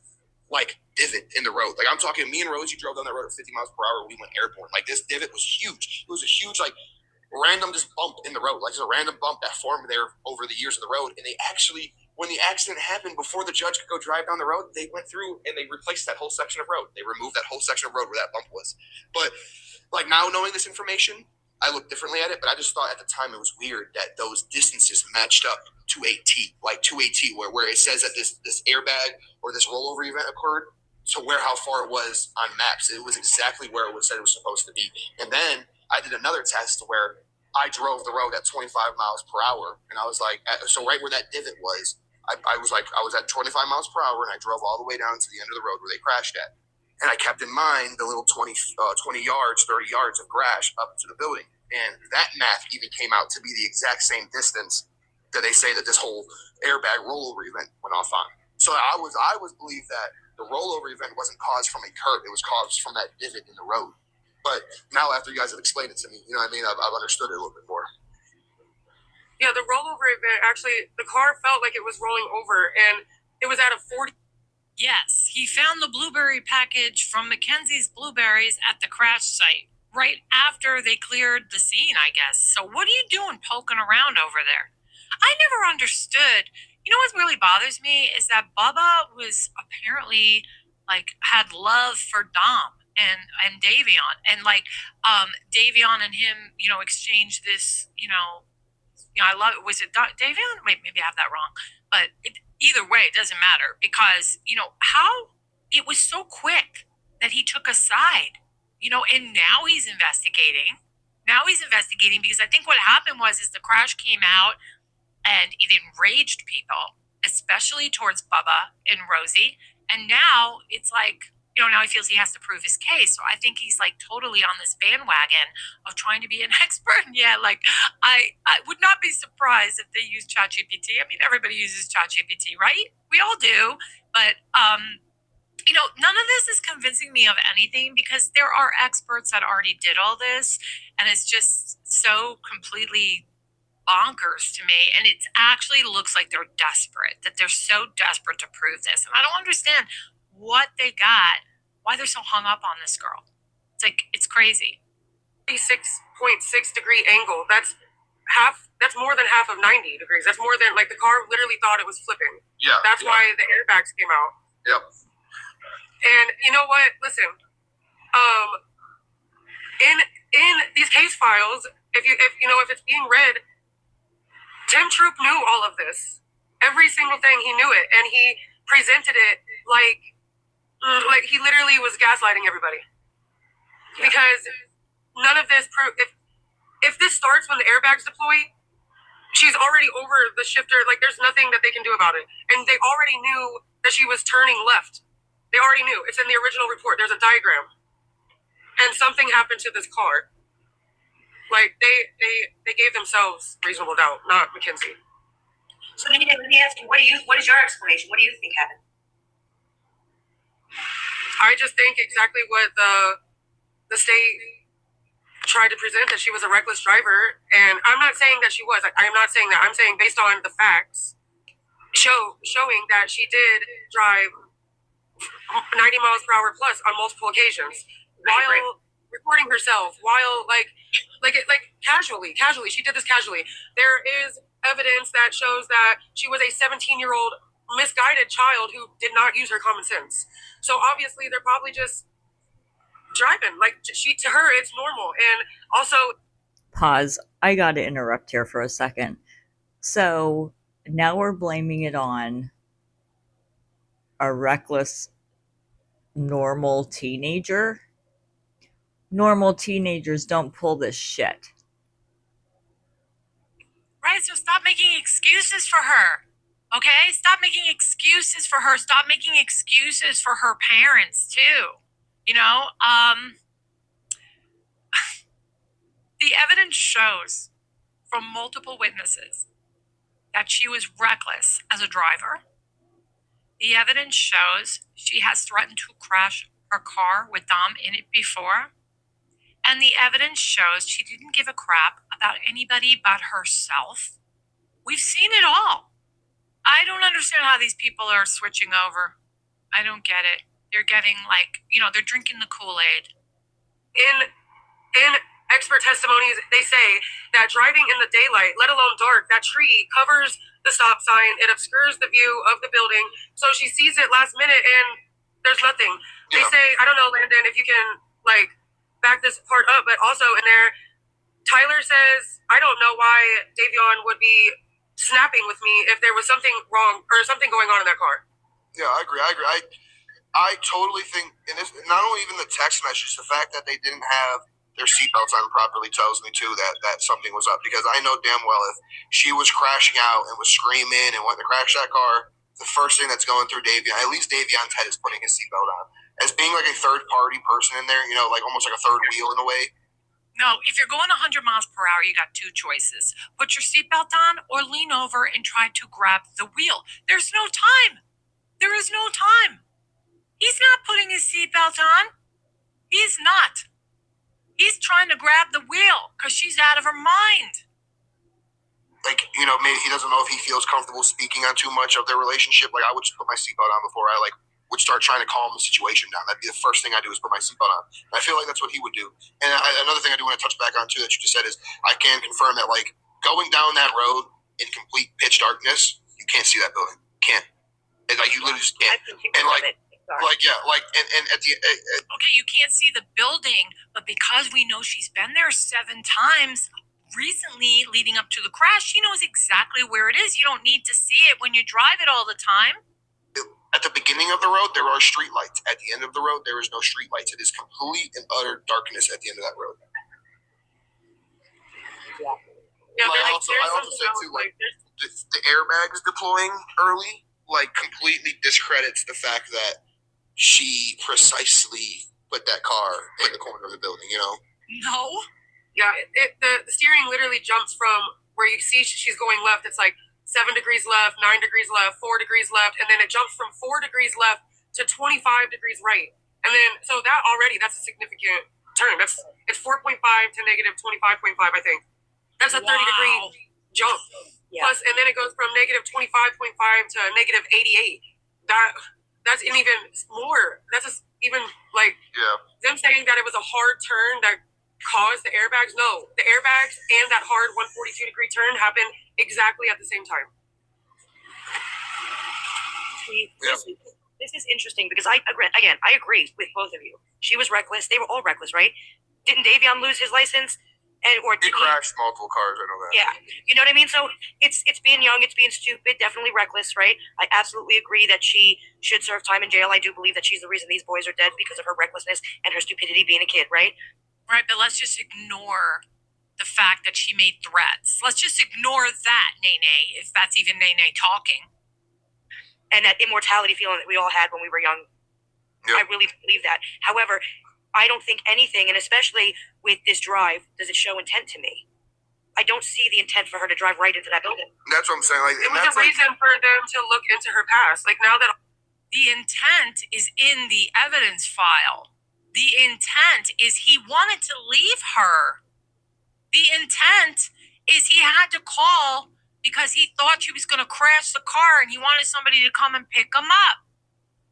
C: like divot in the road. Like I'm talking, me and Rosie drove down that road at 50 miles per hour. We went airborne. Like this divot was huge. It was a huge like random just bump in the road, like just a random bump that formed there over the years of the road. And they actually, when the accident happened, before the judge could go drive down the road, they went through and they replaced that whole section of road. They removed that whole section of road where that bump was. But like now knowing this information, I look differently at it, but I just thought at the time it was weird that those distances matched up to a T, where it says that this airbag or this rollover event occurred to where how far it was on maps. It was exactly where it was said it was supposed to be. And then I did another test where I drove the road at 25 miles per hour, and I was like, so right where that divot was, I was at 25 miles per hour, and I drove all the way down to the end of the road where they crashed at. And I kept in mind the little 20 yards, 30 yards of grass up to the building. And that math even came out to be the exact same distance that they say that this whole airbag rollover event went off on. So I was believe that the rollover event wasn't caused from a curb. It was caused from that divot in the road. But now after you guys have explained it to me, you know what I mean? I've understood it a little bit more.
D: Yeah, the rollover event, actually, the car felt like it was rolling over, and it was at a 40.
B: Yes, he found the blueberry package from Mackenzie's Blueberries at the crash site right after they cleared the scene, I guess. So what are you doing poking around over there? I never understood. You know what really bothers me is that Bubba was apparently like had love for Dom and Davion, and like Davion and him, exchanged this, I love it. Was it Davion? Wait, maybe I have that wrong. But either way, it doesn't matter because, how it was so quick that he took a side, and now he's investigating. Now he's investigating because I think what happened is the crash came out and it enraged people, especially towards Bubba and Rosie. And now it's like, now he feels he has to prove his case. So I think he's like totally on this bandwagon of trying to be an expert. And yeah, like I would not be surprised if they use ChatGPT. I mean, everybody uses ChatGPT, right? We all do. But none of this is convincing me of anything because there are experts that already did all this, and it's just so completely bonkers to me. And it actually looks like they're desperate, that they're so desperate to prove this. And I don't understand what they got, why they're so hung up on this girl. It's like, it's crazy.
D: 6.6 degree angle. That's more than half of 90 degrees. That's more than, like, the car literally thought it was flipping.
C: Yeah.
D: That's why the airbags came out.
C: Yep.
D: And you know what? Listen, in these case files, if it's being read, Tim Troop knew all of this. Every single thing, he knew it, and he presented it like he literally was gaslighting everybody. Yeah. Because none of this if this starts when the airbags deploy, she's already over the shifter. Like, there's nothing that they can do about it. And they already knew that she was turning left. They already knew. It's in the original report. There's a diagram. And something happened to this car. Like, they gave themselves reasonable doubt, not Mackenzie.
E: So let me ask you, what is your explanation? What do you think happened?
D: I just think exactly what the state tried to present, that she was a reckless driver. And I'm not saying that she was. I'm not saying that. I'm saying based on the facts showing that she did drive 90 miles per hour plus on multiple occasions while recording herself, while like casually. She did this casually. There is evidence that shows that she was a 17-year-old misguided child who did not use her common sense. So obviously they're probably just driving. Like, to her, it's normal. And also,
A: pause. I got to interrupt here for a second. So now we're blaming it on a reckless, normal teenager. Normal teenagers don't pull this shit.
B: Right, so stop making excuses for her. Okay? Stop making excuses for her. Stop making excuses for her parents too. You know, the evidence shows from multiple witnesses that she was reckless as a driver. The evidence shows she has threatened to crash her car with Dom in it before. And the evidence shows she didn't give a crap about anybody but herself. We've seen it all. I don't understand how these people are switching over. I don't get it. They're getting like, they're drinking the Kool-Aid.
D: In expert testimonies, they say that driving in the daylight, let alone dark, that tree covers the stop sign. It obscures the view of the building. So she sees it last minute and there's nothing. They say, I don't know, Landon, if you can back this part up, but also in there, Tyler says, I don't know why Davion would be snapping with me if there was something wrong or something going on in that car.
C: Yeah, I agree. I totally think, and it's not only even the text message, the fact that they didn't have their seatbelts on properly tells me too that something was up, because I know damn well if she was crashing out and was screaming and wanting to crash that car, the first thing that's going through Davion, at least Davion's head, is putting his seatbelt on. As being like a third party person in there, like almost like a third wheel in a way.
B: No, if you're going 100 miles per hour, you got two choices. Put your seatbelt on or lean over and try to grab the wheel. There's no time. There is no time. He's not putting his seatbelt on. He's not. He's trying to grab the wheel because she's out of her mind.
C: Maybe he doesn't know if he feels comfortable speaking on too much of their relationship. Like, I would just put my seatbelt on before I would start trying to calm the situation down. That'd be the first thing I do, is put my seatbelt on. And I feel like that's what he would do. And another thing I do want to touch back on too that you just said is, I can confirm that going down that road in complete pitch darkness, you can't see that building. Can't. And you literally just can't. And at the
B: okay, you can't see the building, but because we know she's been there 7 times recently leading up to the crash, she knows exactly where it is. You don't need to see it when you drive it all the time.
C: At the beginning of the road, there are street lights. At the end of the road, there is no street lights. It is complete and utter darkness at the end of that road.
D: Yeah,
C: I also say too, the airbags deploying early, completely discredits the fact that she precisely put that car in the corner of the building.
B: No.
D: Yeah, the steering literally jumps from where you see she's going left. It's 7 degrees left, 9 degrees left, 4 degrees left, and then it jumps from 4 degrees left to 25 degrees right. And then, so that's a significant turn. It's 4.5 to negative 25.5, I think. That's a 30-degree jump. Yeah. Plus, and then it goes from negative 25.5 to negative 88. That's even more. That's just even them saying that it was a hard turn that caused the airbags. No, the airbags and that hard 142-degree turn happened exactly at the same time.
E: This is interesting because I agree with both of you. She was reckless. They were all reckless, right? Didn't Davion lose his license?
C: He crashed multiple cars. I know that.
E: Yeah, you know what I mean. So it's being young, it's being stupid, definitely reckless, right? I absolutely agree that she should serve time in jail. I do believe that she's the reason these boys are dead, because of her recklessness and her stupidity being a kid, right?
B: Right, but let's just ignore the fact that she made threats. Let's just ignore that, Nene, if that's even Nene talking.
E: And that immortality feeling that we all had when we were young. Yep. I really believe that. However, I don't think anything, and especially with this drive, does it show intent to me. I don't see the intent for her to drive right into that building.
C: That's what I'm saying.
D: It was a reason for them to look into her past. Now that
B: the intent is in the evidence file. The intent is he wanted to leave her. The intent is he had to call because he thought she was going to crash the car and he wanted somebody to come and pick him up.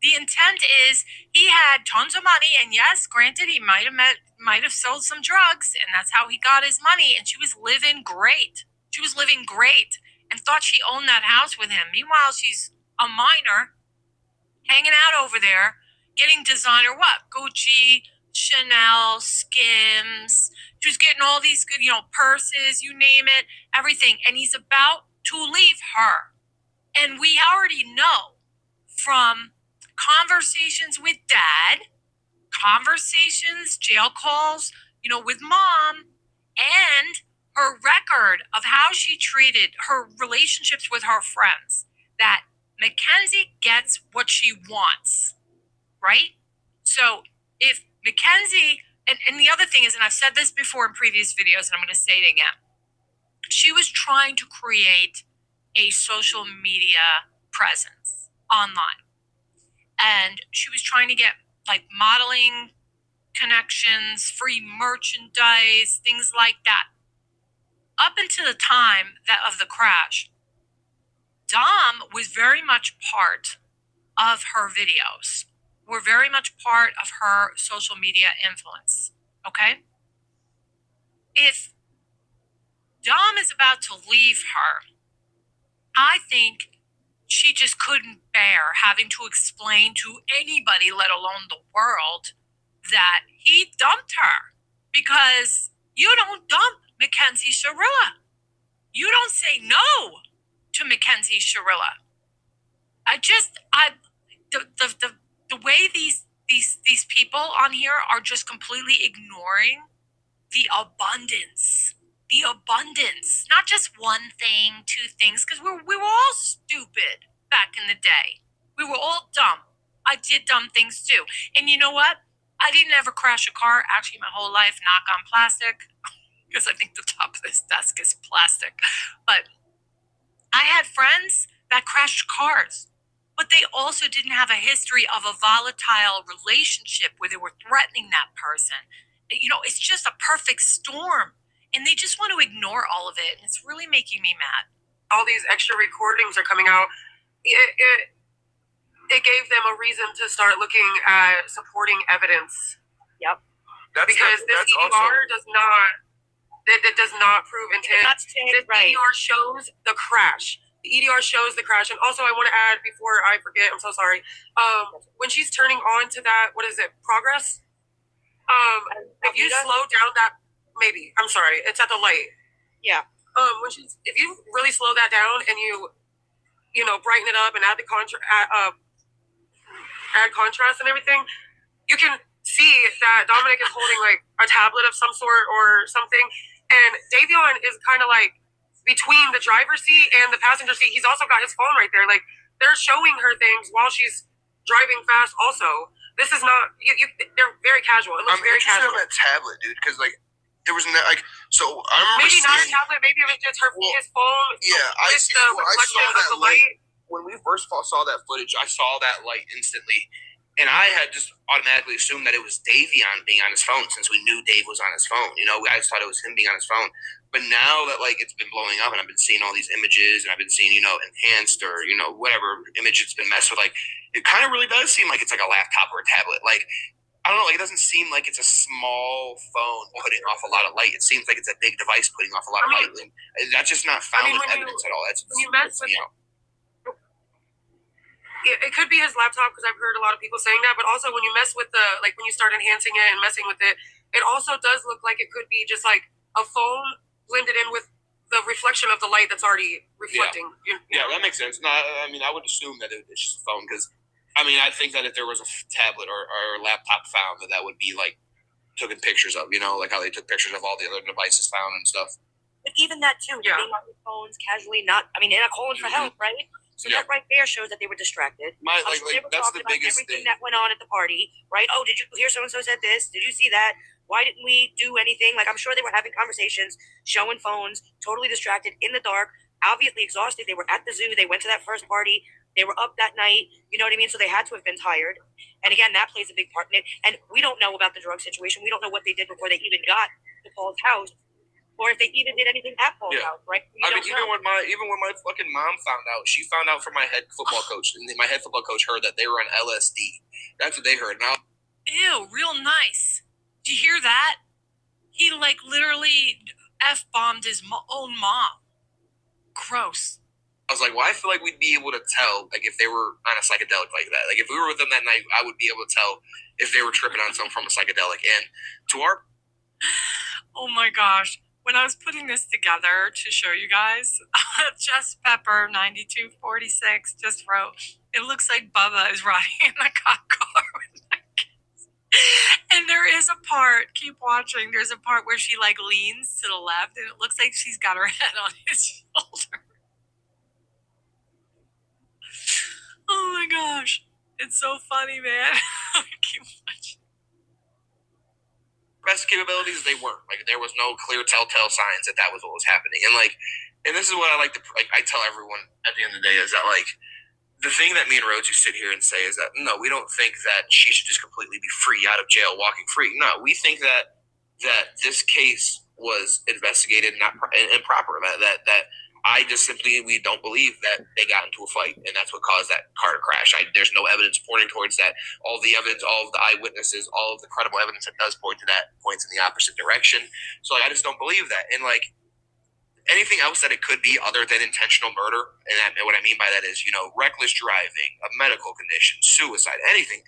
B: The intent is he had tons of money, and yes, granted, he might have sold some drugs, and that's how he got his money, and she was living great. She was living great and thought she owned that house with him. Meanwhile, she's a minor hanging out over there getting designer what? Gucci, Chanel, Skims. She was getting all these good, purses, you name it, everything. And he's about to leave her. And we already know from conversations with dad, conversations, jail calls, with mom, and her record of how she treated her relationships with her friends, that Mackenzie gets what she wants, right? So if Mackenzie, and the other thing is, and I've said this before in previous videos, and I'm going to say it again, she was trying to create a social media presence online. And she was trying to get like modeling connections, free merchandise, things like that. Up until the time of the crash, Dom was very much part of her videos, were very much part of her social media influence. Okay? If Dom is about to leave her, I think she just couldn't bear having to explain to anybody, let alone the world, that he dumped her. Because you don't dump Mackenzie Shirilla. You don't say no to Mackenzie Shirilla. The way these people on here are just completely ignoring the abundance. The abundance. Not just one thing, two things, because we were all stupid back in the day. We were all dumb. I did dumb things too. And you know what? I didn't ever crash a car, actually, my whole life, knock on plastic, because I think the top of this desk is plastic. But I had friends that crashed cars, but they also didn't have a history of a volatile relationship where they were threatening that person. It's just a perfect storm. And they just want to ignore all of it. And it's really making me mad.
D: All these extra recordings are coming out. It gave them a reason to start looking at supporting evidence.
E: Yep.
D: Because this EDR does not prove intent. This EDR shows the crash. The EDR shows the crash. And also, I want to add, before I forget, I'm so sorry. When she's turning on to that, what is it, progress? If you slow down that, maybe, I'm sorry, it's at the light.
E: Yeah.
D: If you really slow that down and you brighten it up and add the add contrast and everything, you can see that Dominic is holding like a tablet of some sort or something, and Davion is kind of like between the driver's seat and the passenger seat. He's also got his phone right there. Like, they're showing her things while she's driving fast. Also, this is not. They're very casual. It looks very casual.
C: I'm interested in that tablet, dude, because like there was no, like, so I remember
D: maybe not a
C: seeing,
D: tablet. Maybe it was just his phone.
C: Yeah, I
D: with
C: see.
D: the
C: Well, I
D: reflection
C: saw
D: of
C: that
D: the light.
C: When we first saw that footage, I saw that light instantly, and I had just automatically assumed that it was Davion being on his phone, since we knew Dave was on his phone. I just thought it was him being on his phone. But now that like it's been blowing up, and I've been seeing all these images, and I've been seeing enhanced or whatever image it's been messed with, like it kind of really does seem like it's like a laptop or a tablet. Like, I don't know, like it doesn't seem like it's a small phone putting off a lot of light. It seems like it's a big device putting off a lot of light. And that's just not found with evidence at all. That's
D: when you mess with it could be his laptop, because I've heard a lot of people saying that. But also, when you mess with when you start enhancing it and messing with it, it also does look like it could be just like a phone blended in with the reflection of the light that's already reflecting.
C: Yeah, that makes sense. No, I mean, I would assume that it's just a phone, because I think that if there was a tablet or a laptop found, that would be like taken pictures of, like how they took pictures of all the other devices found and stuff.
E: But even that too, being on your phones casually, in a calling for help, right? So that right there shows that they were distracted. They were
C: that's
E: talking
C: the
E: about
C: biggest
E: everything
C: thing
E: that went on at the party, right? Oh, did you hear so-and-so said this? Did you see that? Why didn't we do anything? Like, I'm sure they were having conversations, showing phones, totally distracted, in the dark, obviously exhausted. They were at the zoo. They went to that first party. They were up that night. You know what I mean? So they had to have been tired. And again, that plays a big part in it. And we don't know about the drug situation. We don't know what they did before they even got to Paul's house, or if they even did anything at Paul's house, right?
C: Even when my fucking mom found out, she found out from my head football coach, and my head football coach heard that they were on LSD. That's what they heard. Now,
B: ew, real nice. Did you hear that? He like literally F-bombed his own mom. Gross.
C: I was like, well, I feel like we'd be able to tell, like, if they were on a psychedelic like that. Like, if we were with them that night, I would be able to tell if they were tripping on some form of psychedelic. And to our...
B: Oh my gosh. when I was putting this together to show you guys, Just Pepper 9246 just wrote, "It looks like Bubba is riding in the cop car with my kids." And there is a part, keep watching, there's a part where she like leans to the left and it looks like she's got her head on his shoulder. Oh my gosh. It's so funny, man. Keep watching.
C: Best capabilities, they weren't. Like, there was no clear telltale signs that that was what was happening. And this is what I like to, like, I tell everyone at the end of the day is that, like, the thing that me and Rhodes sit here and say is that, no, we don't think that she should just completely be free out of jail, walking free. No, we think that this case was investigated and improper. That I just simply, we don't believe that they got into a fight, and that's what caused that car to crash. There's no evidence pointing towards that. All the evidence, all of the eyewitnesses, all of the credible evidence that does point to that points in the opposite direction. So, like, I just don't believe that. And, like, anything else that it could be other than intentional murder, and what I mean by that is, you know, reckless driving, a medical condition, suicide, anything,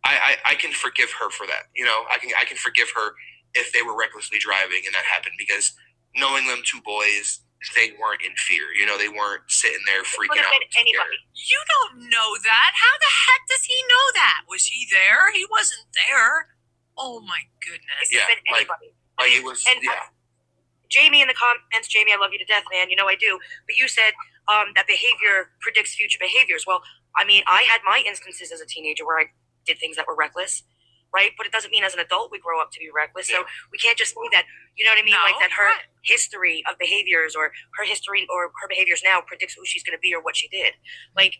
C: I can forgive her for that. You know, I can forgive her if they were recklessly driving and that happened, because knowing them two boys, they weren't in fear. You know, they weren't sitting there freaking out.
E: Anybody.
B: You don't know that. How the heck does he know that? Was he there? He wasn't there. Oh my goodness.
C: Yeah, like it was.
E: And
C: yeah.
E: Jamie in the comments, Jamie, I love you to death, man. You know I do. But you said that behavior predicts future behaviors. Well, I mean, I had my instances as a teenager where I did things that were reckless, right? But it doesn't mean as an adult we grow up to be reckless.
C: Yeah.
E: So we can't just say that, you know what I mean?
B: No,
E: like that her
B: right.
E: history of behaviors or her history or her behaviors now predicts who she's going to be or what she did. Like,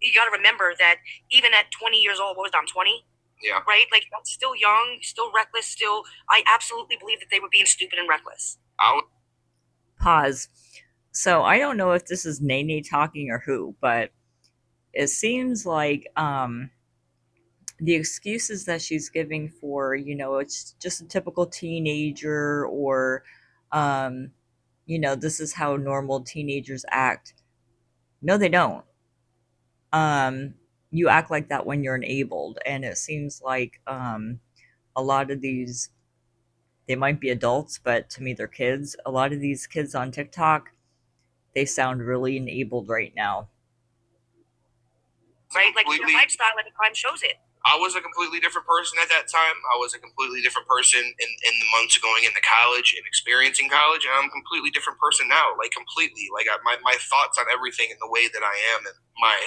E: you got to remember that even at 20 years old, what was that, I'm 20?
C: Yeah.
E: Right? Like, that's still young, still reckless, still, I absolutely believe that they were being stupid and reckless.
A: Pause. So I don't know if this is Nene talking or who, but it seems like the excuses that she's giving for, you know, it's just a typical teenager, or you know, this is how normal teenagers act. No, they don't. You act like that when you're enabled, and it seems like a lot of these, they might be adults, but to me they're kids. A lot of these kids on TikTok, they sound really enabled right now.
E: Right? Like, your lifestyle at the time shows it.
C: I was a completely different person at that time. I was a completely different person in the months of going into college and experiencing college, and I'm a completely different person now. Like, completely. Like, my thoughts on everything and the way that I am, and my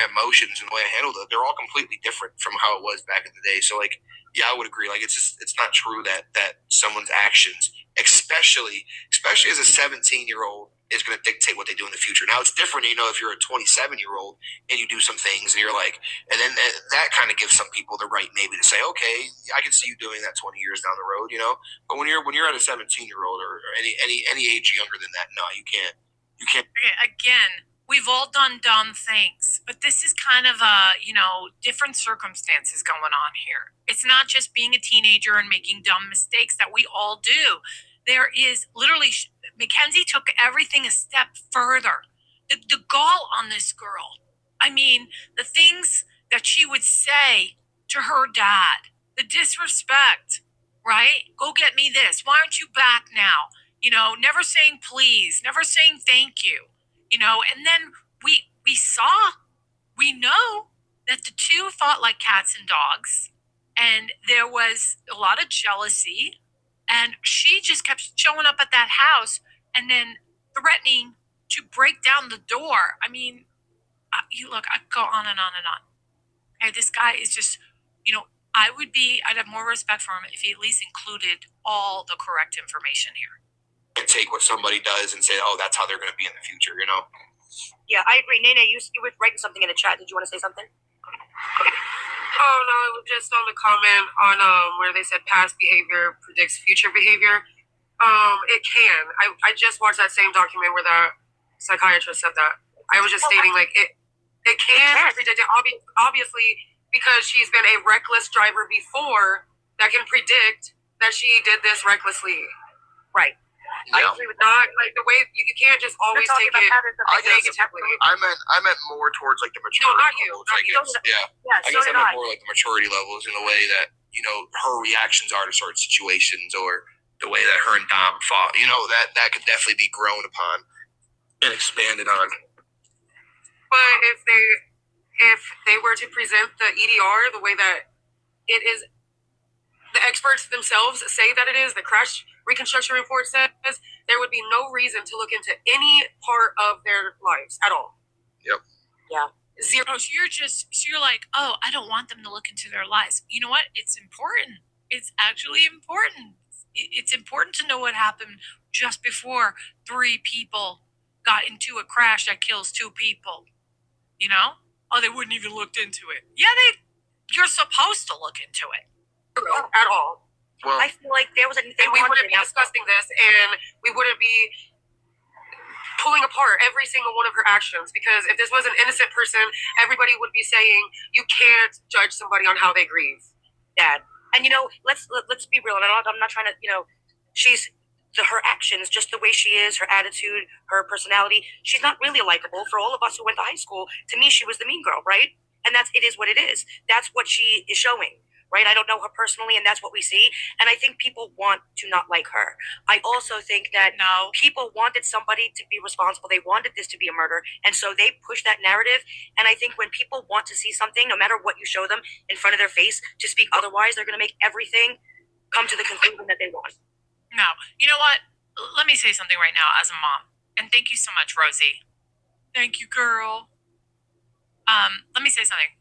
C: emotions and the way I handled it, they're all completely different from how it was back in the day. So, like, yeah, I would agree. Like, it's not true that someone's actions, especially as a 17-year-old, is going to dictate what they do in the future. Now, it's different, you know, if you're a 27-year-old and you do some things and you're like, and then that kind of gives some people the right maybe to say, okay, I can see you doing that 20 years down the road, you know. But when you're at a 17-year-old or any age younger than that, no, you can't.
B: Okay, again, we've all done dumb things, but this is kind of a, you know, different circumstances going on here. It's not just being a teenager and making dumb mistakes that we all do. There is literally, Mackenzie took everything a step further. The gall on this girl. I mean, the things that she would say to her dad, the disrespect, right? Go get me this. Why aren't you back now? You know, never saying please, never saying thank you. You know, and then we know that the two fought like cats and dogs, and there was a lot of jealousy, and she just kept showing up at that house and then threatening to break down the door. I mean, you look, I go on and on and on. Okay, this guy is just, you know, I'd have more respect for him if he at least included all the correct information here.
C: Take what somebody does and say, oh, that's how they're going to be in the future, you know?
E: Yeah, I agree. Nene, you were writing something in the chat. Did you want to say something?
D: Oh no, it was just on the comment on where they said past behavior predicts future behavior. It can. I just watched that same document where the psychiatrist said that. I was just stating like it can predict it, obviously, because she's been a reckless driver before that can predict that she did this recklessly.
E: Right.
D: I agree with that. Like, the way you can't just always take it negatively.
C: I meant more towards like the maturity levels. I guess I meant more like the maturity levels in a way that, you know, her reactions are to certain situations, or the way that her and Dom fought. That could definitely be grown upon and expanded on.
D: But if they were to present the EDR the way that it is, the experts themselves say that it is, the crash reconstruction report says, there would be no reason to look into any part of their lives at all.
C: Yep.
D: Yeah. Zero.
B: So you're like, oh, I don't want them to look into their lives. You know what? It's important. It's actually important. It's important to know what happened just before 3 people got into a crash that kills 2 people. Oh, they wouldn't even looked into it. Yeah, you're supposed to look into it.
D: At all.
C: Well,
E: I feel like there was a.
D: And we wouldn't be discussing this, and we wouldn't be pulling apart every single one of her actions, because if this was an innocent person, everybody would be saying you can't judge somebody on how they grieve.
E: Dad. And let's be real. And I'm not trying to. She's her actions, just the way she is, her attitude, her personality. She's not really likable. For all of us who went to high school, to me, she was the mean girl, right? And it is what it is. That's what she is showing. Right? I don't know her personally, and that's what we see. And I think people want to not like her. I also think that
B: No.
E: people wanted somebody to be responsible. They wanted this to be a murder. And so they push that narrative. And I think when people want to see something, no matter what you show them in front of their face, to speak otherwise, they're going to make everything come to the conclusion that they want.
B: No. You know what? Let me say something right now as a mom. And thank you so much, Rosie. Thank you, girl. Let me say something.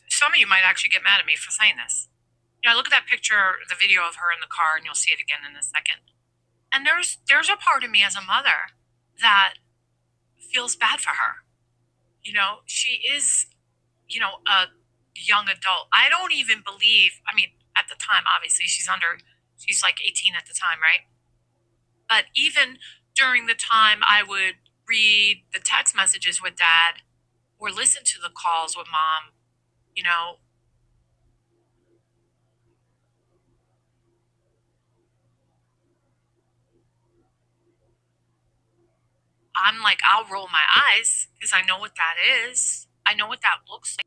B: Some of you might actually get mad at me for saying this. Look at that picture, the video of her in the car, and you'll see it again in a second. And there's a part of me as a mother that feels bad for her. She is, a young adult. I don't even believe, at the time, obviously, she's like 18 at the time, right? But even during the time I would read the text messages with Dad or listen to the calls with Mom, I'm like, I'll roll my eyes because I know what that is. I know what that looks like.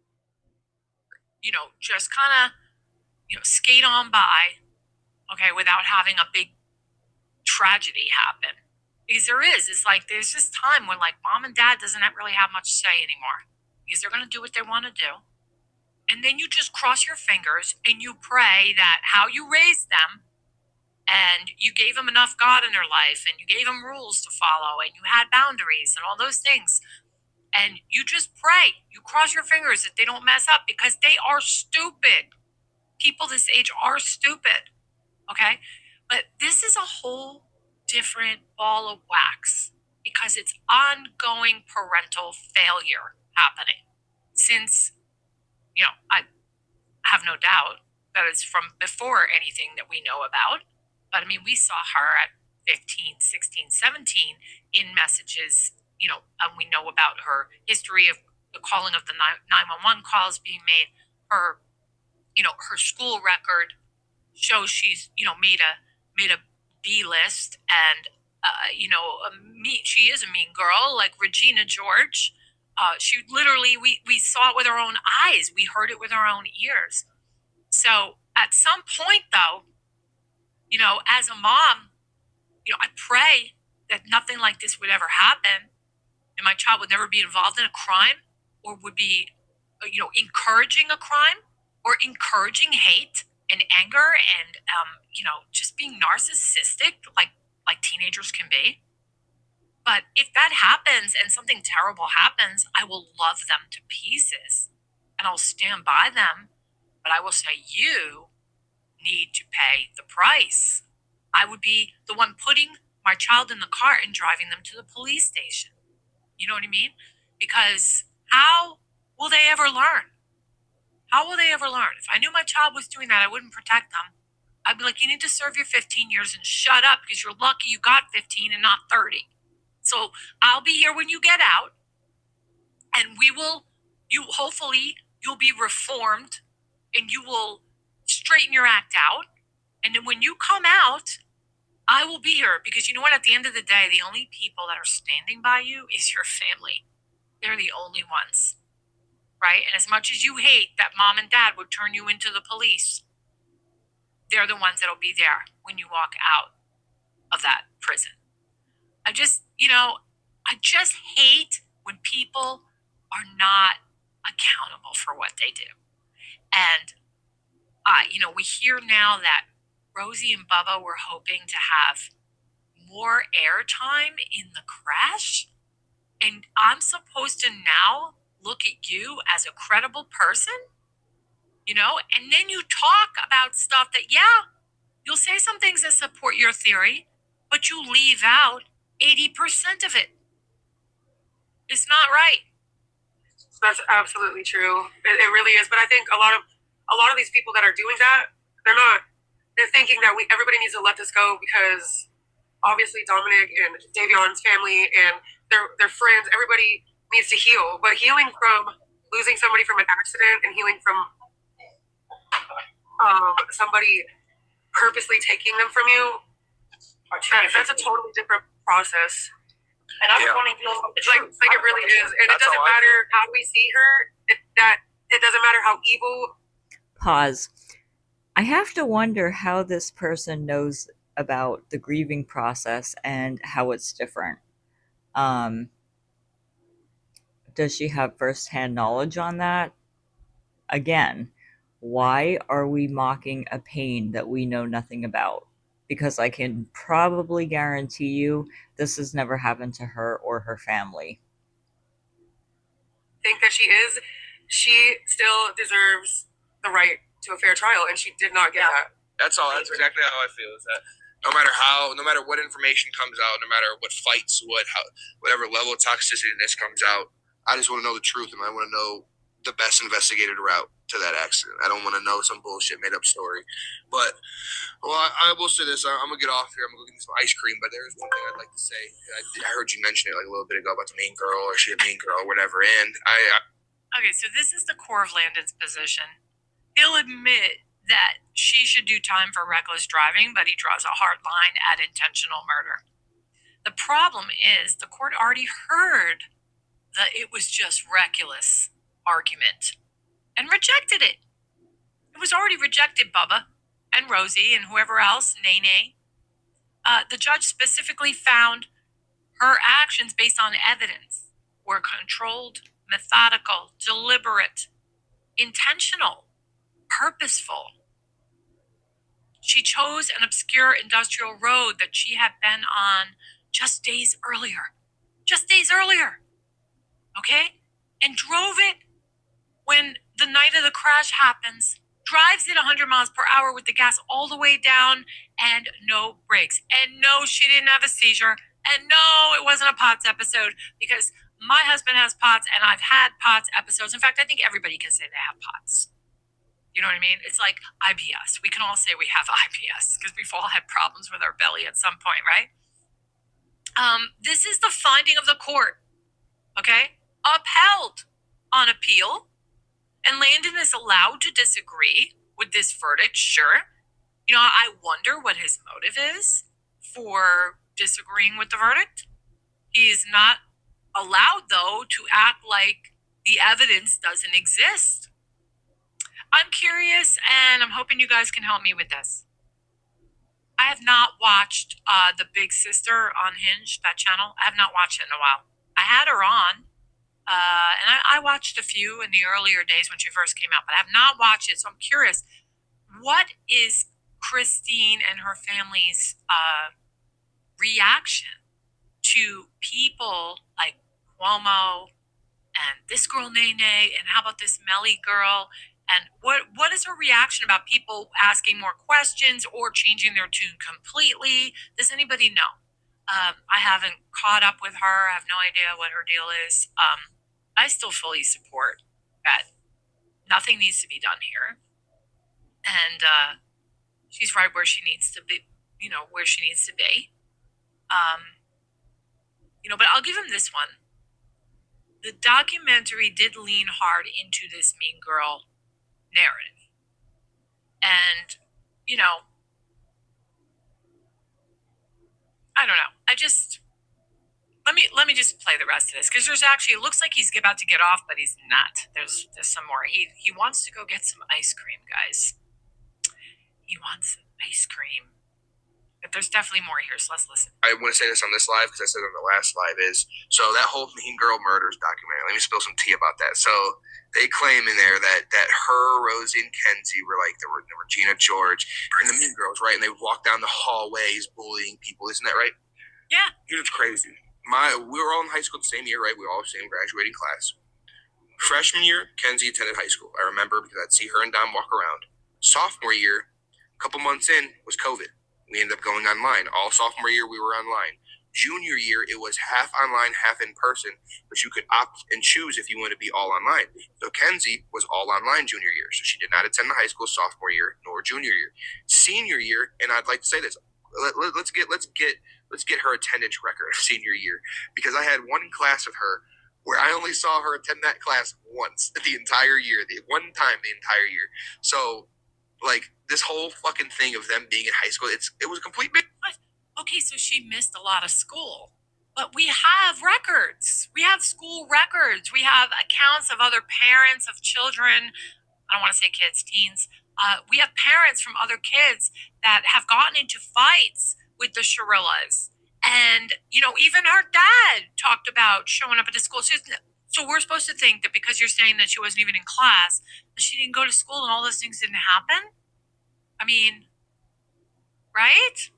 B: Just kind of, skate on by, okay, without having a big tragedy happen. Because it's like, there's this time when, like, Mom and Dad doesn't really have much say anymore because they're going to do what they want to do. And then you just cross your fingers and you pray that how you raised them and you gave them enough God in their life and you gave them rules to follow and you had boundaries and all those things. And you just pray. You cross your fingers that they don't mess up because they are stupid. People this age are stupid. Okay? But this is a whole different ball of wax because it's ongoing parental failure happening since, I have no doubt that it's from before anything that we know about. But we saw her at 15, 16, 17 in messages, and we know about her history of the calling of the 911 calls being made. Her, her school record shows she's, made a B list, and she is a mean girl, like Regina George. She literally, we saw it with our own eyes. We heard it with our own ears. So at some point, though, as a mom, I pray that nothing like this would ever happen, and my child would never be involved in a crime, or would be, encouraging a crime, or encouraging hate and anger, and just being narcissistic, like teenagers can be. But if that happens and something terrible happens, I will love them to pieces, and I'll stand by them. But I will say, you need to pay the price. I would be the one putting my child in the car and driving them to the police station. You know what I mean? Because how will they ever learn? How will they ever learn? If I knew my child was doing that, I wouldn't protect them. I'd be like, you need to serve your 15 years and shut up because you're lucky you got 15 and not 30. So I'll be here when you get out, and hopefully you'll be reformed and you will straighten your act out. And then when you come out, I will be here because you know what? At the end of the day, the only people that are standing by you is your family. They're the only ones, right? And as much as you hate that Mom and Dad would turn you into the police, they're the ones that'll be there when you walk out of that prison. I just hate when people are not accountable for what they do. And, we hear now that Rosie and Bubba were hoping to have more airtime in the crash. And I'm supposed to now look at you as a credible person, and then you talk about stuff that, you'll say some things that support your theory, but you leave out 80% of it. It's not right.
D: That's absolutely true. It really is. But I think a lot of these people that are doing that, they're thinking that everybody needs to let this go because obviously Dominic and Davion's family and their friends, everybody needs to heal. But healing from losing somebody from an accident and healing from somebody purposely taking them from you, that's a totally different process.
E: And I want to heal from the truth.
D: Like it really is. And it doesn't matter how we see her. It doesn't matter how evil.
A: Pause. I have to wonder how this person knows about the grieving process and how it's different. Does she have firsthand knowledge on that? Again, why are we mocking a pain that we know nothing about? Because I can probably guarantee you this has never happened to her or her family.
D: Think that she still deserves the right to a fair trial, and she did not get that.
C: That's all. That's exactly how I feel. Is that no matter what information comes out, no matter what fights, whatever level of toxicity this comes out, I just want to know the truth, and I want to know the best investigated route to that accident. I don't want to know some bullshit made up story. But I will say this: I'm gonna get off here. I'm gonna go get some ice cream. But there is one thing I'd like to say. I heard you mention it like a little bit ago about the mean girl, or she a mean girl, or whatever. And
B: Okay, so this is the core of Landon's position. He'll admit that she should do time for reckless driving, but he draws a hard line at intentional murder. The problem is the court already heard the it was just reckless argument and rejected it. It was already rejected, Bubba and Rosie and whoever else, Nene. The judge specifically found her actions based on evidence were controlled, methodical, deliberate, intentional, purposeful. She chose an obscure industrial road that she had been on just days earlier. Okay? And drove it when the night of the crash happens, drives it 100 miles per hour with the gas all the way down and no brakes. And no, she didn't have a seizure. And no, it wasn't a POTS episode because my husband has POTS and I've had POTS episodes. In fact, I think everybody can say they have POTS. You know what I mean? It's like IBS. We can all say we have IBS because we've all had problems with our belly at some point, right? This is the finding of the court, okay? Upheld on appeal. And Landon is allowed to disagree with this verdict, sure. I wonder what his motive is for disagreeing with the verdict. He is not allowed, though, to act like the evidence doesn't exist. I'm curious, and I'm hoping you guys can help me with this. I have not watched The Big Sister on Hinge, that channel. I have not watched it in a while. I had her on, and I watched a few in the earlier days when she first came out, but I have not watched it, so I'm curious. What is Christine and her family's reaction to people like Cuomo and this girl Nene, and how about this Melly girl? And what is her reaction about people asking more questions or changing their tune completely? Does anybody know? I haven't caught up with her. I have no idea what her deal is. I still fully support that nothing needs to be done here. And she's right where she needs to be, where she needs to be. But I'll give him this one. The documentary did lean hard into this mean girl narrative. And, I don't know. Let me just play the rest of this because it looks like he's about to get off, but he's not. There's some more. He wants to go get some ice cream, guys. He wants ice cream. But there's definitely more here, so let's listen.
C: I want to say this on this live because I said it on the last live is, so that whole Mean Girl Murders documentary, let me spill some tea about that. So they claim in there that her, Rosie, and Kenzie were like the Regina George and the Mean Girls, right? And they would walk down the hallways bullying people. Isn't that right?
B: Yeah.
C: It's crazy. We were all in high school the same year, right? We were all the same graduating class. Freshman year, Kenzie attended high school. I remember because I'd see her and Dom walk around. Sophomore year, a couple months in, was COVID. We ended up going online. All sophomore year, we were online. Junior year, it was half online, half in person, but you could opt and choose if you want to be all online. So Kenzie was all online junior year, so she did not attend the high school sophomore year nor junior year. Senior year, and I'd like to say this, let's get her attendance record of senior year, because I had one class with her where I only saw her attend that class once the entire year, the one time the entire year. So, like, this whole fucking thing of them being in high school, it was a complete big.
B: Okay, so she missed a lot of school. But we have records. We have school records. We have accounts of other parents of children. I don't want to say kids, teens. We have parents from other kids that have gotten into fights with the Shirillas. And, even her dad talked about showing up at the school. So we're supposed to think that because you're saying that she wasn't even in class, that she didn't go to school and all those things didn't happen? I mean, right?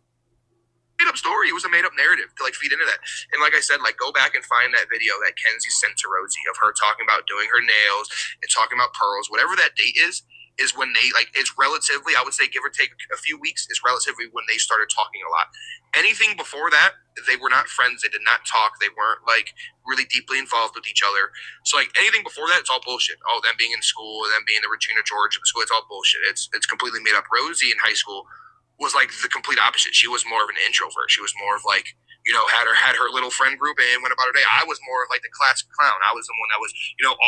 C: Made up story. It was a made up narrative to feed into that. And like I said, go back and find that video that Kenzie sent to Rosie of her talking about doing her nails and talking about pearls. Whatever that date is when they it's relatively, I would say, give or take a few weeks, is relatively when they started talking a lot. Anything before that, they were not friends. They did not talk. They weren't really deeply involved with each other. So anything before that, it's all bullshit. Oh, them being in school, them being the Regina George of school, it's all bullshit. It's completely made up. Rosie in high school was the complete opposite. She was more of an introvert. She was more of had her little friend group and went about her day. I was more of the classic clown. I was the one that was,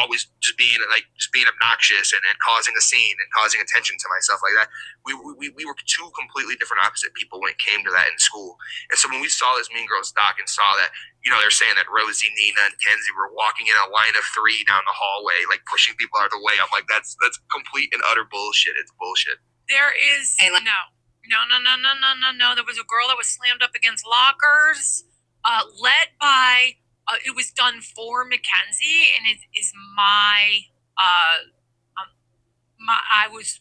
C: always just being obnoxious and causing a scene and causing attention to myself like that. We were two completely different opposite people when it came to that in school. And so when we saw this Mean Girls doc and saw that, they're saying that Rosie, Nina, and Kenzie were walking in a line of three down the hallway, pushing people out of the way. I'm like, that's complete and utter bullshit. It's bullshit.
B: There is No. There was a girl that was slammed up against lockers, led by. It was done for Mackenzie, and it is I was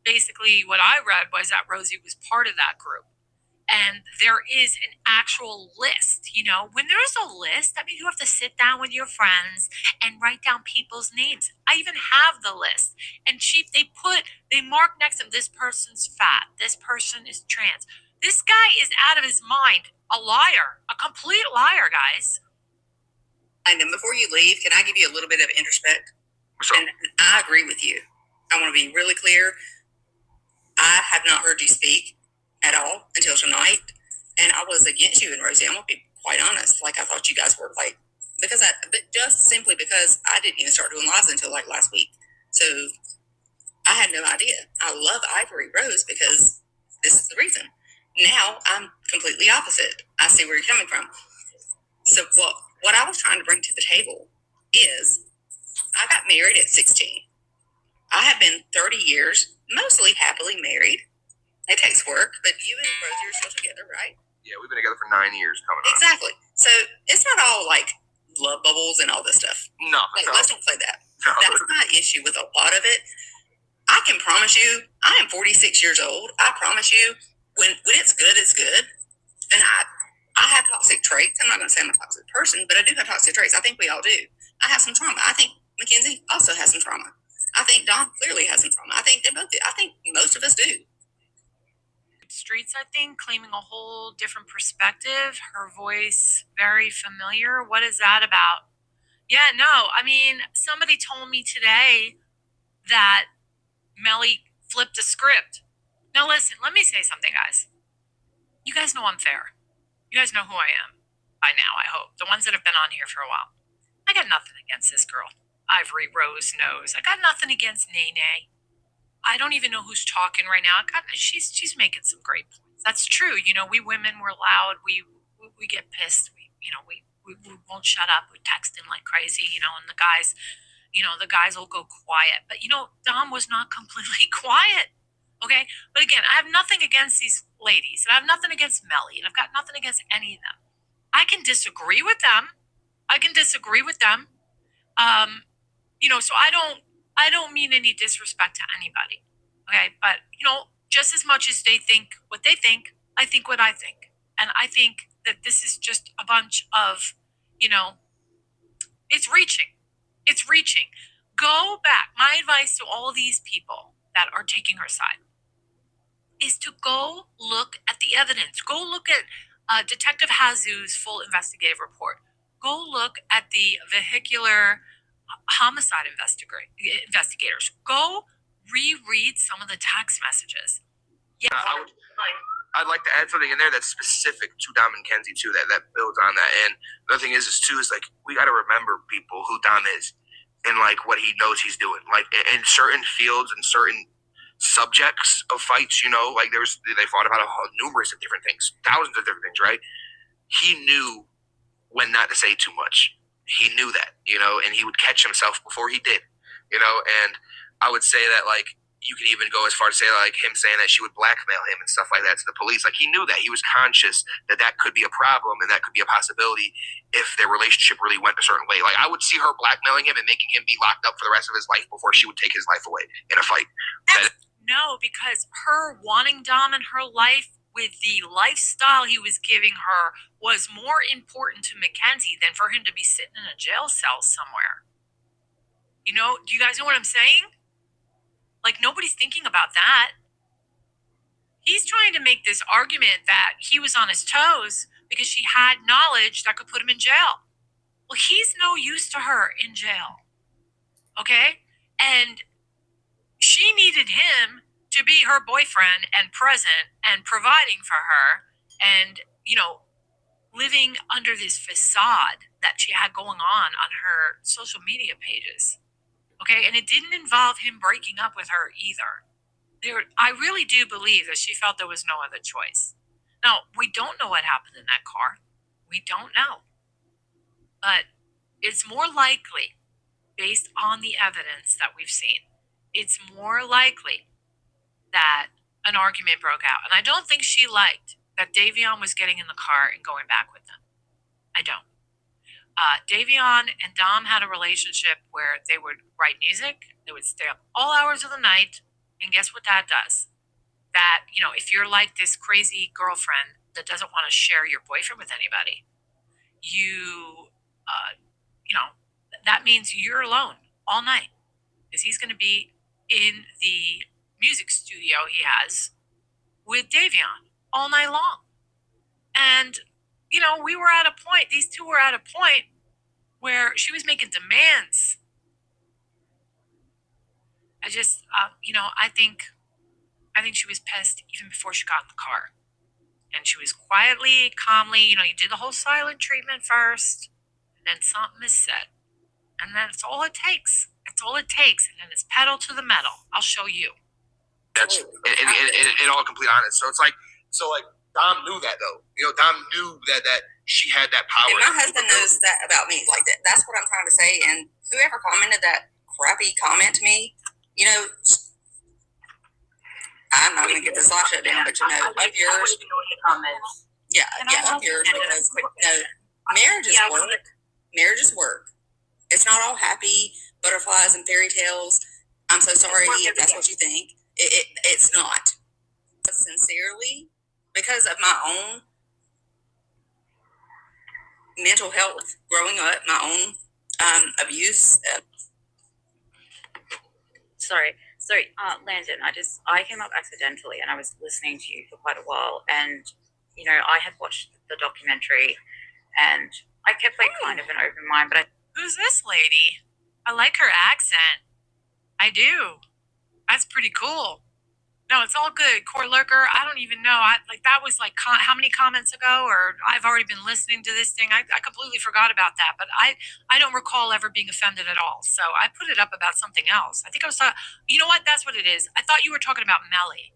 B: basically, what I read was that Rosie was part of that group. And there is an actual list. When there is a list, that means you have to sit down with your friends and write down people's names. I even have the list. And they mark next to them, this person's fat, this person is trans. This guy is out of his mind. A liar. A complete liar, guys.
E: And then before you leave, can I give you a little bit of introspect? And I agree with you. I want to be really clear. I have not heard you speak at all until tonight, and I was against you and Rosie. I'm gonna be quite honest. I thought you guys were but just simply because I didn't even start doing lives until last week. So I had no idea. I love Ivory Rose because this is the reason. Now I'm completely opposite. I see where you're coming from. So what I was trying to bring to the table is I got married at 16. I have been 30 years, mostly happily married. It takes work, but you and Rosie are still together, right?
C: Yeah, we've been together for 9 years coming on.
E: Exactly. So it's not all love bubbles and all this stuff.
C: No.
E: Let's don't play that.
C: No.
E: That's my issue with a lot of it. I can promise you, I am 46 years old. I promise you, when it's good, it's good. And I have toxic traits. I'm not going to say I'm a toxic person, but I do have toxic traits. I think we all do. I have some trauma. I think Mackenzie also has some trauma. I think Don clearly has some trauma. I think they both do. I think most of us do.
B: Streets, I think, claiming a whole different perspective. Her voice very familiar. What is that about? Yeah, no. I mean, somebody told me today that Melly flipped a script. Now listen, let me say something, guys. You guys know I'm fair. You guys know who I am by now, I hope. The ones that have been on here for a while. I got nothing against this girl. Ivory Rose knows. I got nothing against Nene. I don't even know who's talking right now. She's making some great points. That's true. We women, we're loud. We get pissed. We won't shut up. We text him like crazy. And the guys will go quiet. But Dom was not completely quiet. Okay? But again, I have nothing against these ladies, and I have nothing against Melly, and I've got nothing against any of them. I can disagree with them. So I don't mean any disrespect to anybody. Okay? But, just as much as they think what they think, I think what I think. And I think that this is just a bunch of, it's reaching. It's reaching. Go back. My advice to all these people that are taking her side is to go look at the evidence. Go look at Detective Hazu's full investigative report. Go look at the vehicular homicide investigators. Go reread some of the text messages. Yeah,
C: I'd like to add something in there that's specific to Dom and Kenzie too, that builds on that. And the other thing is like we got to remember people who Dom is and like what he knows he's doing. Like in certain fields and certain subjects of fights, like they fought about numerous of different things, thousands of different things, right? He knew when not to say too much. He knew that, and he would catch himself before he did, and I would say that like you can even go as far to say like him saying that she would blackmail him and stuff like that to the police. Like he knew that. He was conscious that could be a problem and that could be a possibility if their relationship really went a certain way. Like I would see her blackmailing him and making him be locked up for the rest of his life before she would take his life away in a fight.
B: No, because her wanting Dom in her life with the lifestyle he was giving her was more important to Mackenzie than for him to be sitting in a jail cell somewhere. Do you guys know what I'm saying? Like, nobody's thinking about that. He's trying to make this argument that he was on his toes because she had knowledge that could put him in jail. Well, he's no use to her in jail. Okay? And she needed him to be her boyfriend and present and providing for her and, living under this facade that she had going on her social media pages. Okay? And it didn't involve him breaking up with her either. I really do believe that she felt there was no other choice. Now, we don't know what happened in that car. We don't know. But it's more likely, based on the evidence that we've seen, it's more likely that an argument broke out. And I don't think she liked that Davion was getting in the car and going back with them. I don't. Davion and Dom had a relationship where they would write music, they would stay up all hours of the night, and guess what that does? That, if you're like this crazy girlfriend that doesn't want to share your boyfriend with anybody, that means you're alone all night because he's going to be in the music studio he has with Davion all night long. And, we were at a point, these two were at a point where she was making demands. I just, I think she was pissed even before she got in the car. And she was quietly, calmly, you do the whole silent treatment first, and then something is said. And then it's all it takes. It's all it takes. And then it's pedal to the metal. I'll show you.
C: That's in all complete honest. So it's like, Dom knew that though. Dom knew that she had that power.
F: And my husband knows that about me. Like that's what I'm trying to say. And whoever commented that crappy comment to me, I'm not going to get this live shut down, but of yours. Yeah, of yours. Because, marriage is work. Marriage is work. It's not all happy butterflies and fairy tales. I'm so sorry if that's what you think. It's not. But sincerely, because of my own mental health growing up, my own abuse.
G: Sorry, Landon, I came up accidentally and I was listening to you for quite a while, and I had watched the documentary and I kept kind of an open mind, but
B: who's this lady? I like her accent. I do. That's pretty cool. No, it's all good. Core lurker, I don't even know. That was how many comments ago? Or I've already been listening to this thing. I completely forgot about that. But I don't recall ever being offended at all. So I put it up about something else. I think I was talking, you know what? That's what it is. I thought you were talking about Melly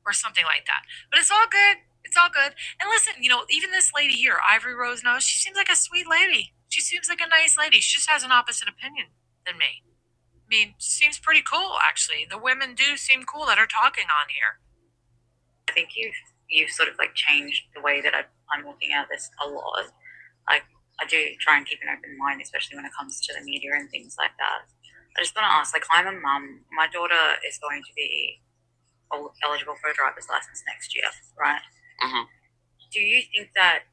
B: or something like that. But it's all good. It's all good. And listen, even this lady here, Ivory Rose Nose, she seems like a sweet lady. She seems like a nice lady. She just has an opposite opinion than me. mean, seems pretty cool, actually. The women do seem cool that are talking on here.
G: I think you've sort of like changed the way that I'm looking at this a lot. Like, I do try and keep an open mind, especially when it comes to the media and things like that. I just want to ask, like, I'm a mum. My daughter is going to be eligible for a driver's license next year, right?
C: Mm-hmm.
G: Do you think that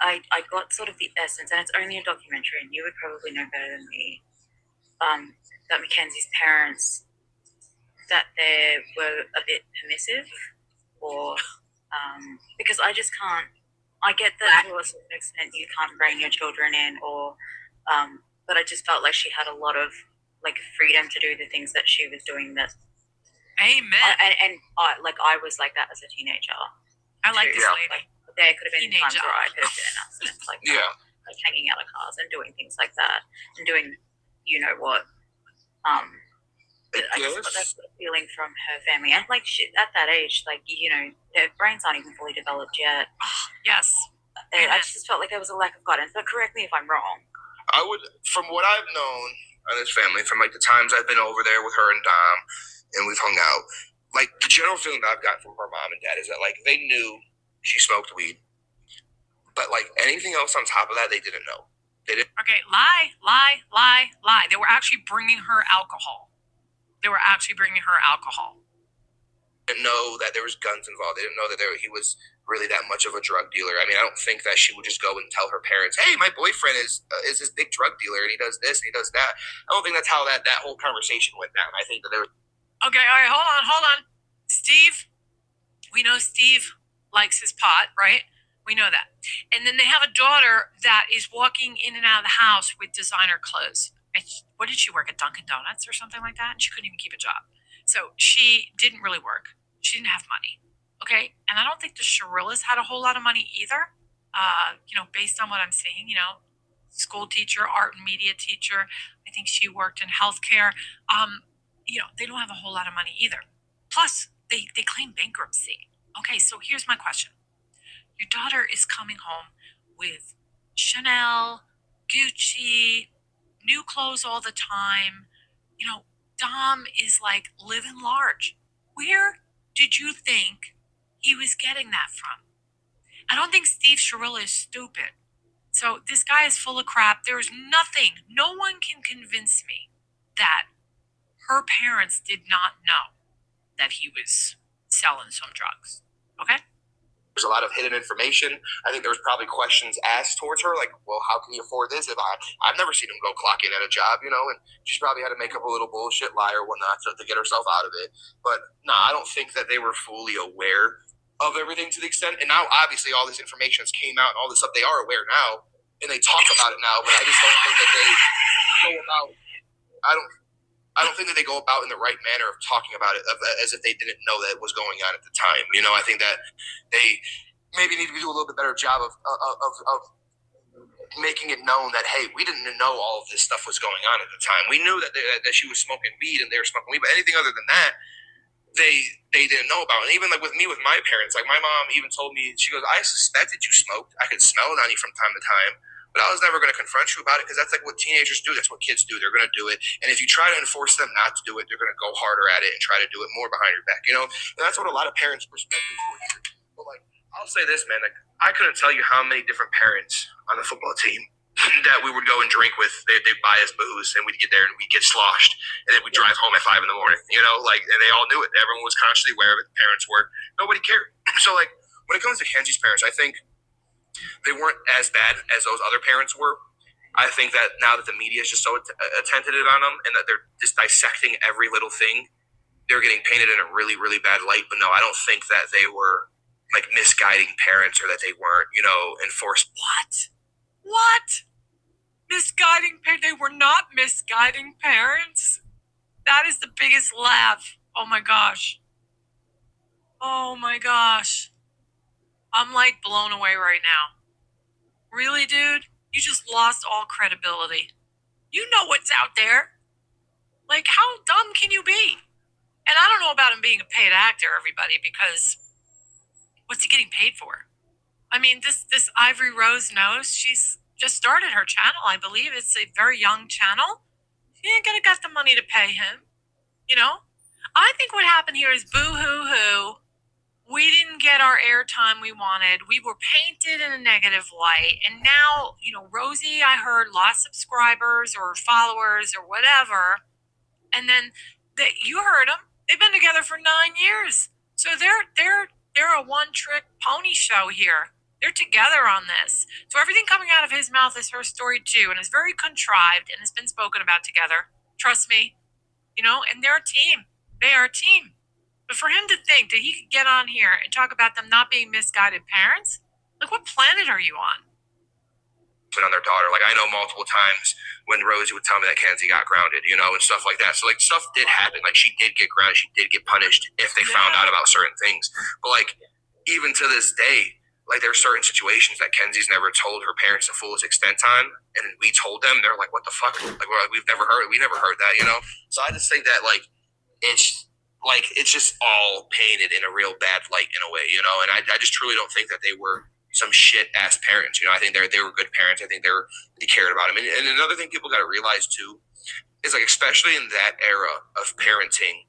G: I got sort of the essence, and it's only a documentary, and you would probably know better than me, that Mackenzie's parents, that they were a bit permissive, or because I just can't. I get that to a certain extent you can't bring your children in, or but I just felt like she had a lot of like freedom to do the things that she was doing. That
B: Amen.
G: Like I was like that as a teenager.
B: I like this lady.
G: Like, there could have been times where I could have been in accidents like that, like hanging out of cars and doing things like that, and doing, you know what. I just got that sort of feeling from her family, and like shit, at that age, like you know, their brains aren't even fully developed yet.
B: Yes.
G: I just felt like there was a lack of guidance. But correct me if I'm wrong.
C: I would, from what I've known of this family, from like the times I've been over there with her and Dom, and we've hung out, like the general feeling that I've gotten from her mom and dad is that like they knew she smoked weed, but like anything else on top of that, they didn't know. They didn't.
B: Okay, lie. They were actually bringing her alcohol. Didn't
C: know that there was guns involved. They didn't know that he was really that much of a drug dealer. I mean, I don't think that she would just go and tell her parents, "Hey, my boyfriend is this big drug dealer, and he does this and he does that." I don't think that's how that whole conversation went down. I think that there was.
B: Okay, all right, hold on. Steve, we know Steve likes his pot, right? We know that. And then they have a daughter that is walking in and out of the house with designer clothes. And what did she work at Dunkin' Donuts or something like that? And she couldn't even keep a job. So she didn't really work. She didn't have money. Okay. And I don't think the Shirillas had a whole lot of money either. Based on what I'm seeing, school teacher, art and media teacher. I think she worked in healthcare. They don't have a whole lot of money either. Plus, they claim bankruptcy. Okay, so here's my question. Your daughter is coming home with Chanel, Gucci, new clothes all the time. Dom is like living large. Where did you think he was getting that from? I don't think Steve Shirilla is stupid. So this guy is full of crap. There is nothing, no one can convince me that her parents did not know that he was selling some drugs. Okay?
C: There's a lot of hidden information. I think there was probably questions asked towards her, like, well, how can you afford this? I've never seen him go clock in at a job, and she's probably had to make up a little bullshit lie or whatnot to get herself out of it. But no, I don't think that they were fully aware of everything to the extent. And now, obviously, all this information has came out and all this stuff. They are aware now, and they talk about it now. But I just don't think that they go about. I don't think that they go about in the right manner of talking about it as if they didn't know that it was going on at the time. I think that they maybe need to do a little bit better job of making it known that, hey, we didn't know all of this stuff was going on at the time. We knew that she was smoking weed and they were smoking weed, but anything other than that, they didn't know about. And even like with me, with my parents, like my mom even told me, she goes, "I suspected you smoked. I could smell it on you from time to time. But I was never going to confront you about it because that's like what teenagers do. That's what kids do. They're going to do it. And if you try to enforce them not to do it, they're going to go harder at it and try to do it more behind your back. And that's what a lot of parents' perspectives were. But like, I'll say this, man. Like, I couldn't tell you how many different parents on the football team that we would go and drink with. They'd buy us booze, and we'd get there and we'd get sloshed, and then we'd drive home at 5 a.m. And they all knew it. Everyone was consciously aware of it. The parents were. Nobody cared. So like, when it comes to Kenzie's parents, I think they weren't as bad as those other parents were. I think that now that the media is just so attentive on them and that they're just dissecting every little thing, they're getting painted in a really, really bad light. But no, I don't think that they were like misguiding parents or that they weren't, enforced.
B: What? Misguiding parents? They were not misguiding parents? That is the biggest laugh. Oh my gosh. I'm like blown away right now. Really, dude? You just lost all credibility. You know what's out there. Like, how dumb can you be? And I don't know about him being a paid actor, everybody, because what's he getting paid for? I mean, this Ivory Rose knows. She's just started her channel, I believe. It's a very young channel. He ain't gonna got the money to pay him. You know? I think what happened here is boo-hoo-hoo. We didn't get our airtime we wanted. We were painted in a negative light. And now, Rosie, I heard, lost subscribers or followers or whatever. And then you heard them. They've been together for 9 years. So they're a one-trick pony show here. They're together on this. So everything coming out of his mouth is her story too, and it's very contrived and it's been spoken about together. Trust me. And they're a team. They are a team. But for him to think that he could get on here and talk about them not being misguided parents, like, what planet are you on?
C: On their daughter. Like, I know multiple times when Rosie would tell me that Kenzie got grounded, and stuff like that. So, like, stuff did happen. Like, she did get grounded. She did get punished if they found out about certain things. But, like, even to this day, like, there are certain situations that Kenzie's never told her parents the fullest extent on, and we told them. They're like, what the fuck? Like, we never heard that, So I just think that, like, it's just all painted in a real bad light in a way, and I just truly don't think that they were some shit ass parents. I think they were good parents. I think they cared about him. And another thing people got to realize too is, like, especially in that era of parenting,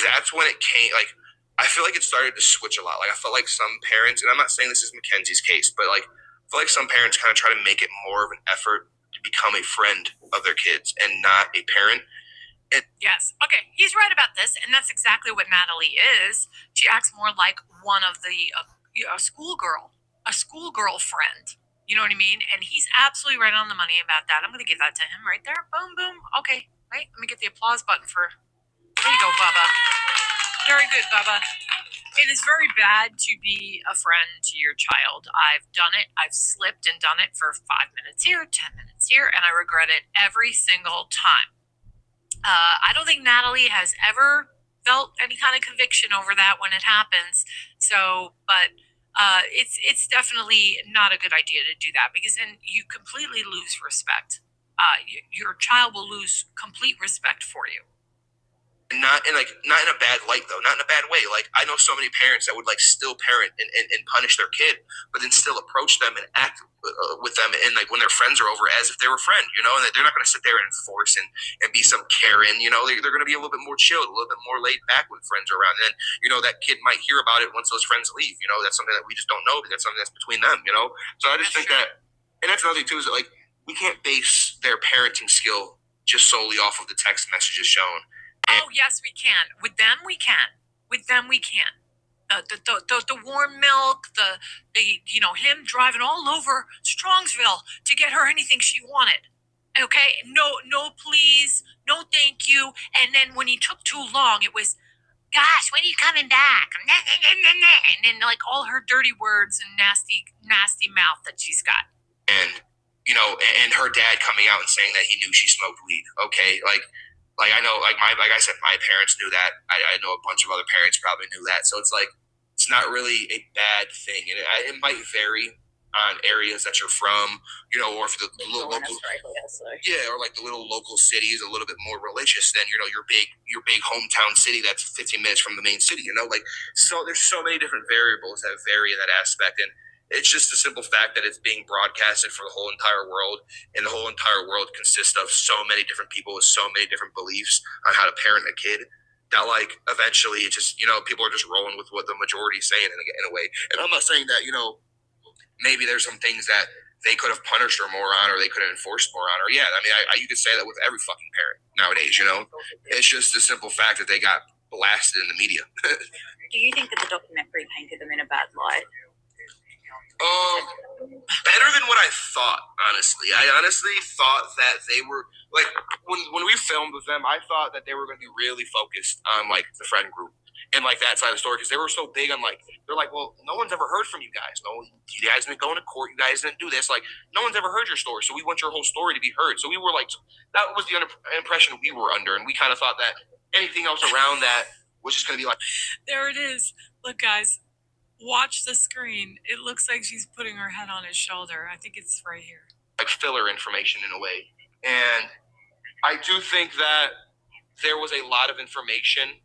C: that's when it came. Like, I feel like it started to switch a lot. Like, I felt like some parents, and I'm not saying this is Mackenzie's case, but, like, I feel like some parents kind of try to make it more of an effort to become a friend of their kids and not a parent.
B: Yes. Okay. He's right about this, and that's exactly what Natalie is. She acts more like one of the a schoolgirl friend. You know what I mean? And he's absolutely right on the money about that. I'm going to give that to him right there. Boom, boom. Okay. Wait. Let me get the applause button for. There you go, Bubba. Very good, Bubba. It is very bad to be a friend to your child. I've done it. I've slipped and done it for 5 minutes here, 10 minutes here, and I regret it every single time. I don't think Natalie has ever felt any kind of conviction over that when it happens. So, but it's definitely not a good idea to do that, because then you completely lose respect. Your child will lose complete respect for you.
C: Not in a bad light though, not in a bad way. Like, I know so many parents that would, like, still parent and punish their kid, but then still approach them and act with them, and, like, when their friends are over, as if they were a friend, and they're not going to sit there and enforce and be some Karen. They're going to be a little bit more chilled, a little bit more laid back when friends are around. And then that kid might hear about it once those friends leave. That's something that we just don't know, but that's something that's between them. So I just think that, and that's another thing too, is that, like, we can't base their parenting skill just solely off of the text messages shown.
B: Oh, yes, we can. With them, we can. The warm milk, the him driving all over Strongsville to get her anything she wanted. Okay, no, please, no, thank you. And then when he took too long, it was, gosh, when are you coming back? And then, like, all her dirty words and nasty mouth that she's got.
C: And and her dad coming out and saying that he knew she smoked weed. Okay, like I know, like I said, my parents knew that. I know a bunch of other parents probably knew that. So it's like, it's not really a bad thing, and it might vary on areas that you're from, or if the local, or like the little local city is a little bit more religious than your big hometown city that's 15 minutes from the main city. Like, so there's so many different variables that vary in that aspect, and it's just the simple fact that it's being broadcasted for the whole entire world, and the whole entire world consists of so many different people with so many different beliefs on how to parent a kid, that, like, eventually it just, people are just rolling with what the majority is saying in a way. And I'm not saying that, maybe there's some things that they could have punished her more on, or they could have enforced more on her. Yeah, I mean, you could say that with every fucking parent nowadays, It's just the simple fact that they got blasted in the media.
G: Do you think that the documentary painted them in a bad light?
C: Better than what I thought, honestly. I honestly thought that they were, like, when we filmed with them, I thought that they were going to be really focused on, like, the friend group and, like, that side of the story, because they were so big on, like, they're like, well, no one's ever heard from you guys. No, you guys didn't go into court. You guys didn't do this. Like, no one's ever heard your story, so we want your whole story to be heard. So we were like, that was the impression we were under, and we kind of thought that anything else around that was just going to be like,
B: there it is. Look, guys. Watch the screen. It looks like she's putting her head on his shoulder. I think it's right here.
C: Like, filler information in a way. And I do think that there was a lot of information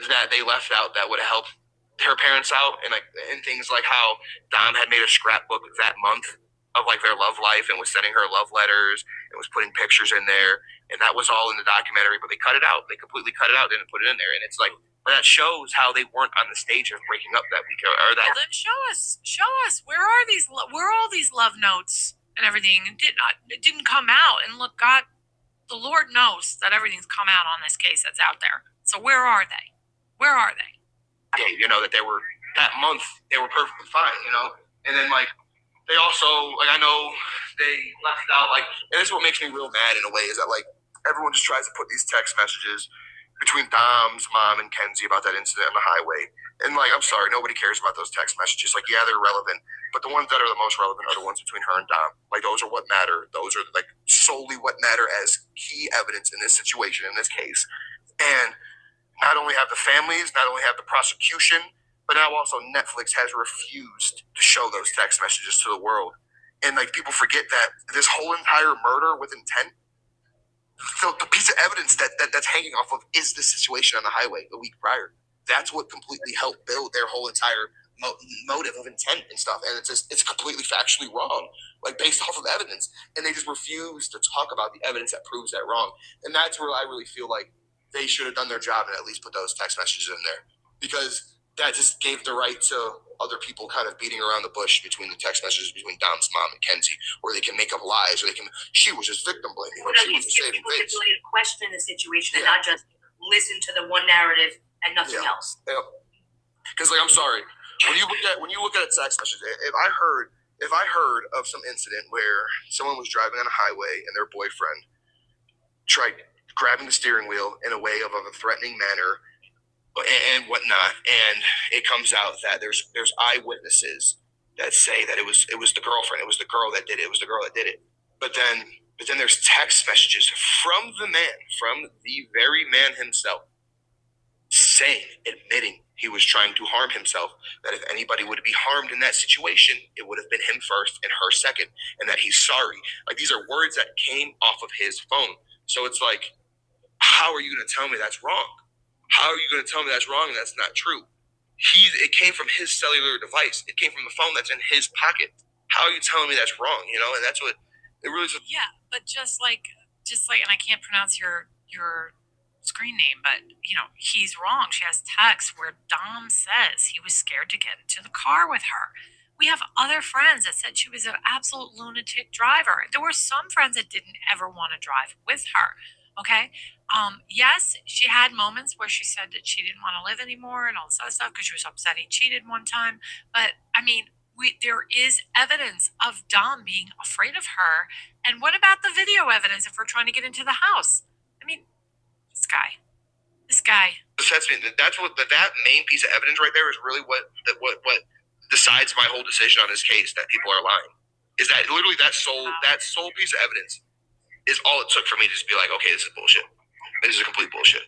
C: that they left out that would have helped her parents out, and things like how Dom had made a scrapbook that month of like their love life and was sending her love letters and was putting pictures in there, and that was all in the documentary. But they cut it out. They completely cut it out. Didn't put it in there, and it's like, but that shows how they weren't on the stage of breaking up that week or that.
B: Well, then show us. Where are all these love notes and everything? It didn't come out. And look, God, the Lord knows that everything's come out on this case that's out there. So where are they? Where are they?
C: Yeah, you know, that they were that month they were perfectly fine, you know. And then like they also like I know they left out like, and this is what makes me real mad in a way is that like everyone just tries to put these text messages between Dom's mom and Kenzie about that incident on the highway. And like, I'm sorry, nobody cares about those text messages. Like, yeah, they're relevant, but the ones that are the most relevant are the ones between her and Dom. Like, those are what matter. Those are like solely what matter as key evidence in this situation, in this case. And not only have the families, not only have the prosecution, but now also Netflix has refused to show those text messages to the world. And like people forget that this whole entire murder with intent, the piece of evidence that's hanging off of is the situation on the highway the week prior. That's what completely helped build their whole entire motive of intent and stuff. And it's completely factually wrong, like based off of evidence. And they just refuse to talk about the evidence that proves that wrong. And that's where I really feel like they should have done their job and at least put those text messages in there, because that just gave the right to other people kind of beating around the bush between the text messages between Dom's mom and Kenzie, where they can make up lies, or she was just victim blaming, or she was just saving face.
E: People can question the situation and not just listen to the one narrative and nothing else.
C: Yeah. Because like, I'm sorry, when you look at a text message, if I heard of some incident where someone was driving on a highway and their boyfriend tried grabbing the steering wheel in a way of a threatening manner and whatnot, and it comes out that there's eyewitnesses that say that it was the girlfriend, it was the girl that did it, but then there's text messages from the very man himself admitting he was trying to harm himself, that if anybody would be harmed in that situation, it would have been him first and her second, and that he's sorry. Like, these are words that came off of his phone. So it's like, how are you going to tell me that's wrong? How are you going to tell me that's wrong and that's not true? It came from his cellular device. It came from the phone that's in his pocket. How are you telling me that's wrong? You know, and that's what it really is.
B: Yeah, but just like, and I can't pronounce your screen name, but you know, he's wrong. She has texts where Dom says he was scared to get into the car with her. We have other friends that said she was an absolute lunatic driver. There were some friends that didn't ever want to drive with her. Okay. Yes, she had moments where she said that she didn't want to live anymore and all this other stuff because she was upset he cheated one time. But I mean, there is evidence of Dom being afraid of her. And what about the video evidence if we're trying to get into the house? I mean, this guy.
C: That's what that main piece of evidence right there is really what decides my whole decision on this case, that people are lying. Is that literally that sole piece of evidence is all it took for me to just be like, okay, this is bullshit. This is complete bullshit.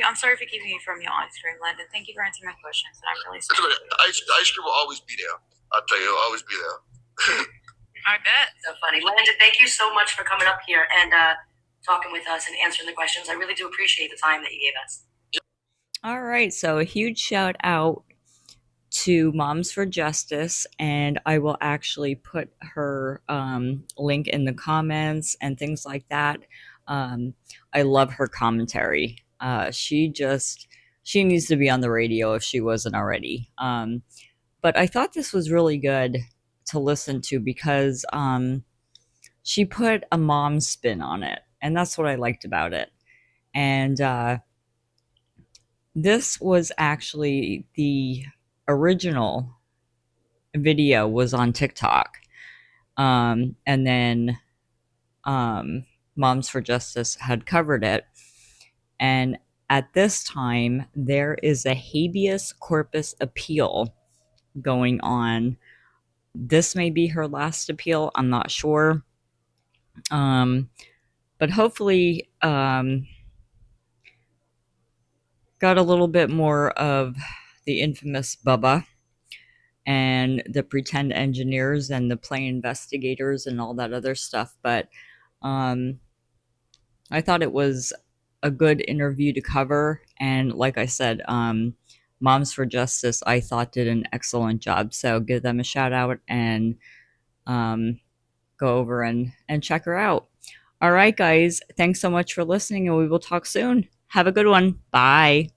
G: I'm sorry for keeping you from your ice cream, Landon. Thank you for answering my questions, and I'm really sorry.
C: Ice cream will always be there. I'll tell you, it'll always be there.
B: I bet.
E: So funny. Landon, thank you so much for coming up here and talking with us and answering the questions. I really do appreciate the time that you gave us.
A: All right, so a huge shout out to Moms for Justice, and I will actually put her link in the comments and things like that. I love her commentary. She needs to be on the radio if she wasn't already. But I thought this was really good to listen to because she put a mom spin on it, and that's what I liked about it. And this was actually the original video was on TikTok. And then Moms for Justice had covered it. And at this time, there is a habeas corpus appeal going on. This may be her last appeal. I'm not sure. But hopefully, got a little bit more of the infamous Bubba and the pretend engineers and the play investigators and all that other stuff. But I thought it was a good interview to cover. And like I said, Moms for Justice, I thought, did an excellent job. So give them a shout out and go over and check her out. All right, guys. Thanks so much for listening, and we will talk soon. Have a good one. Bye.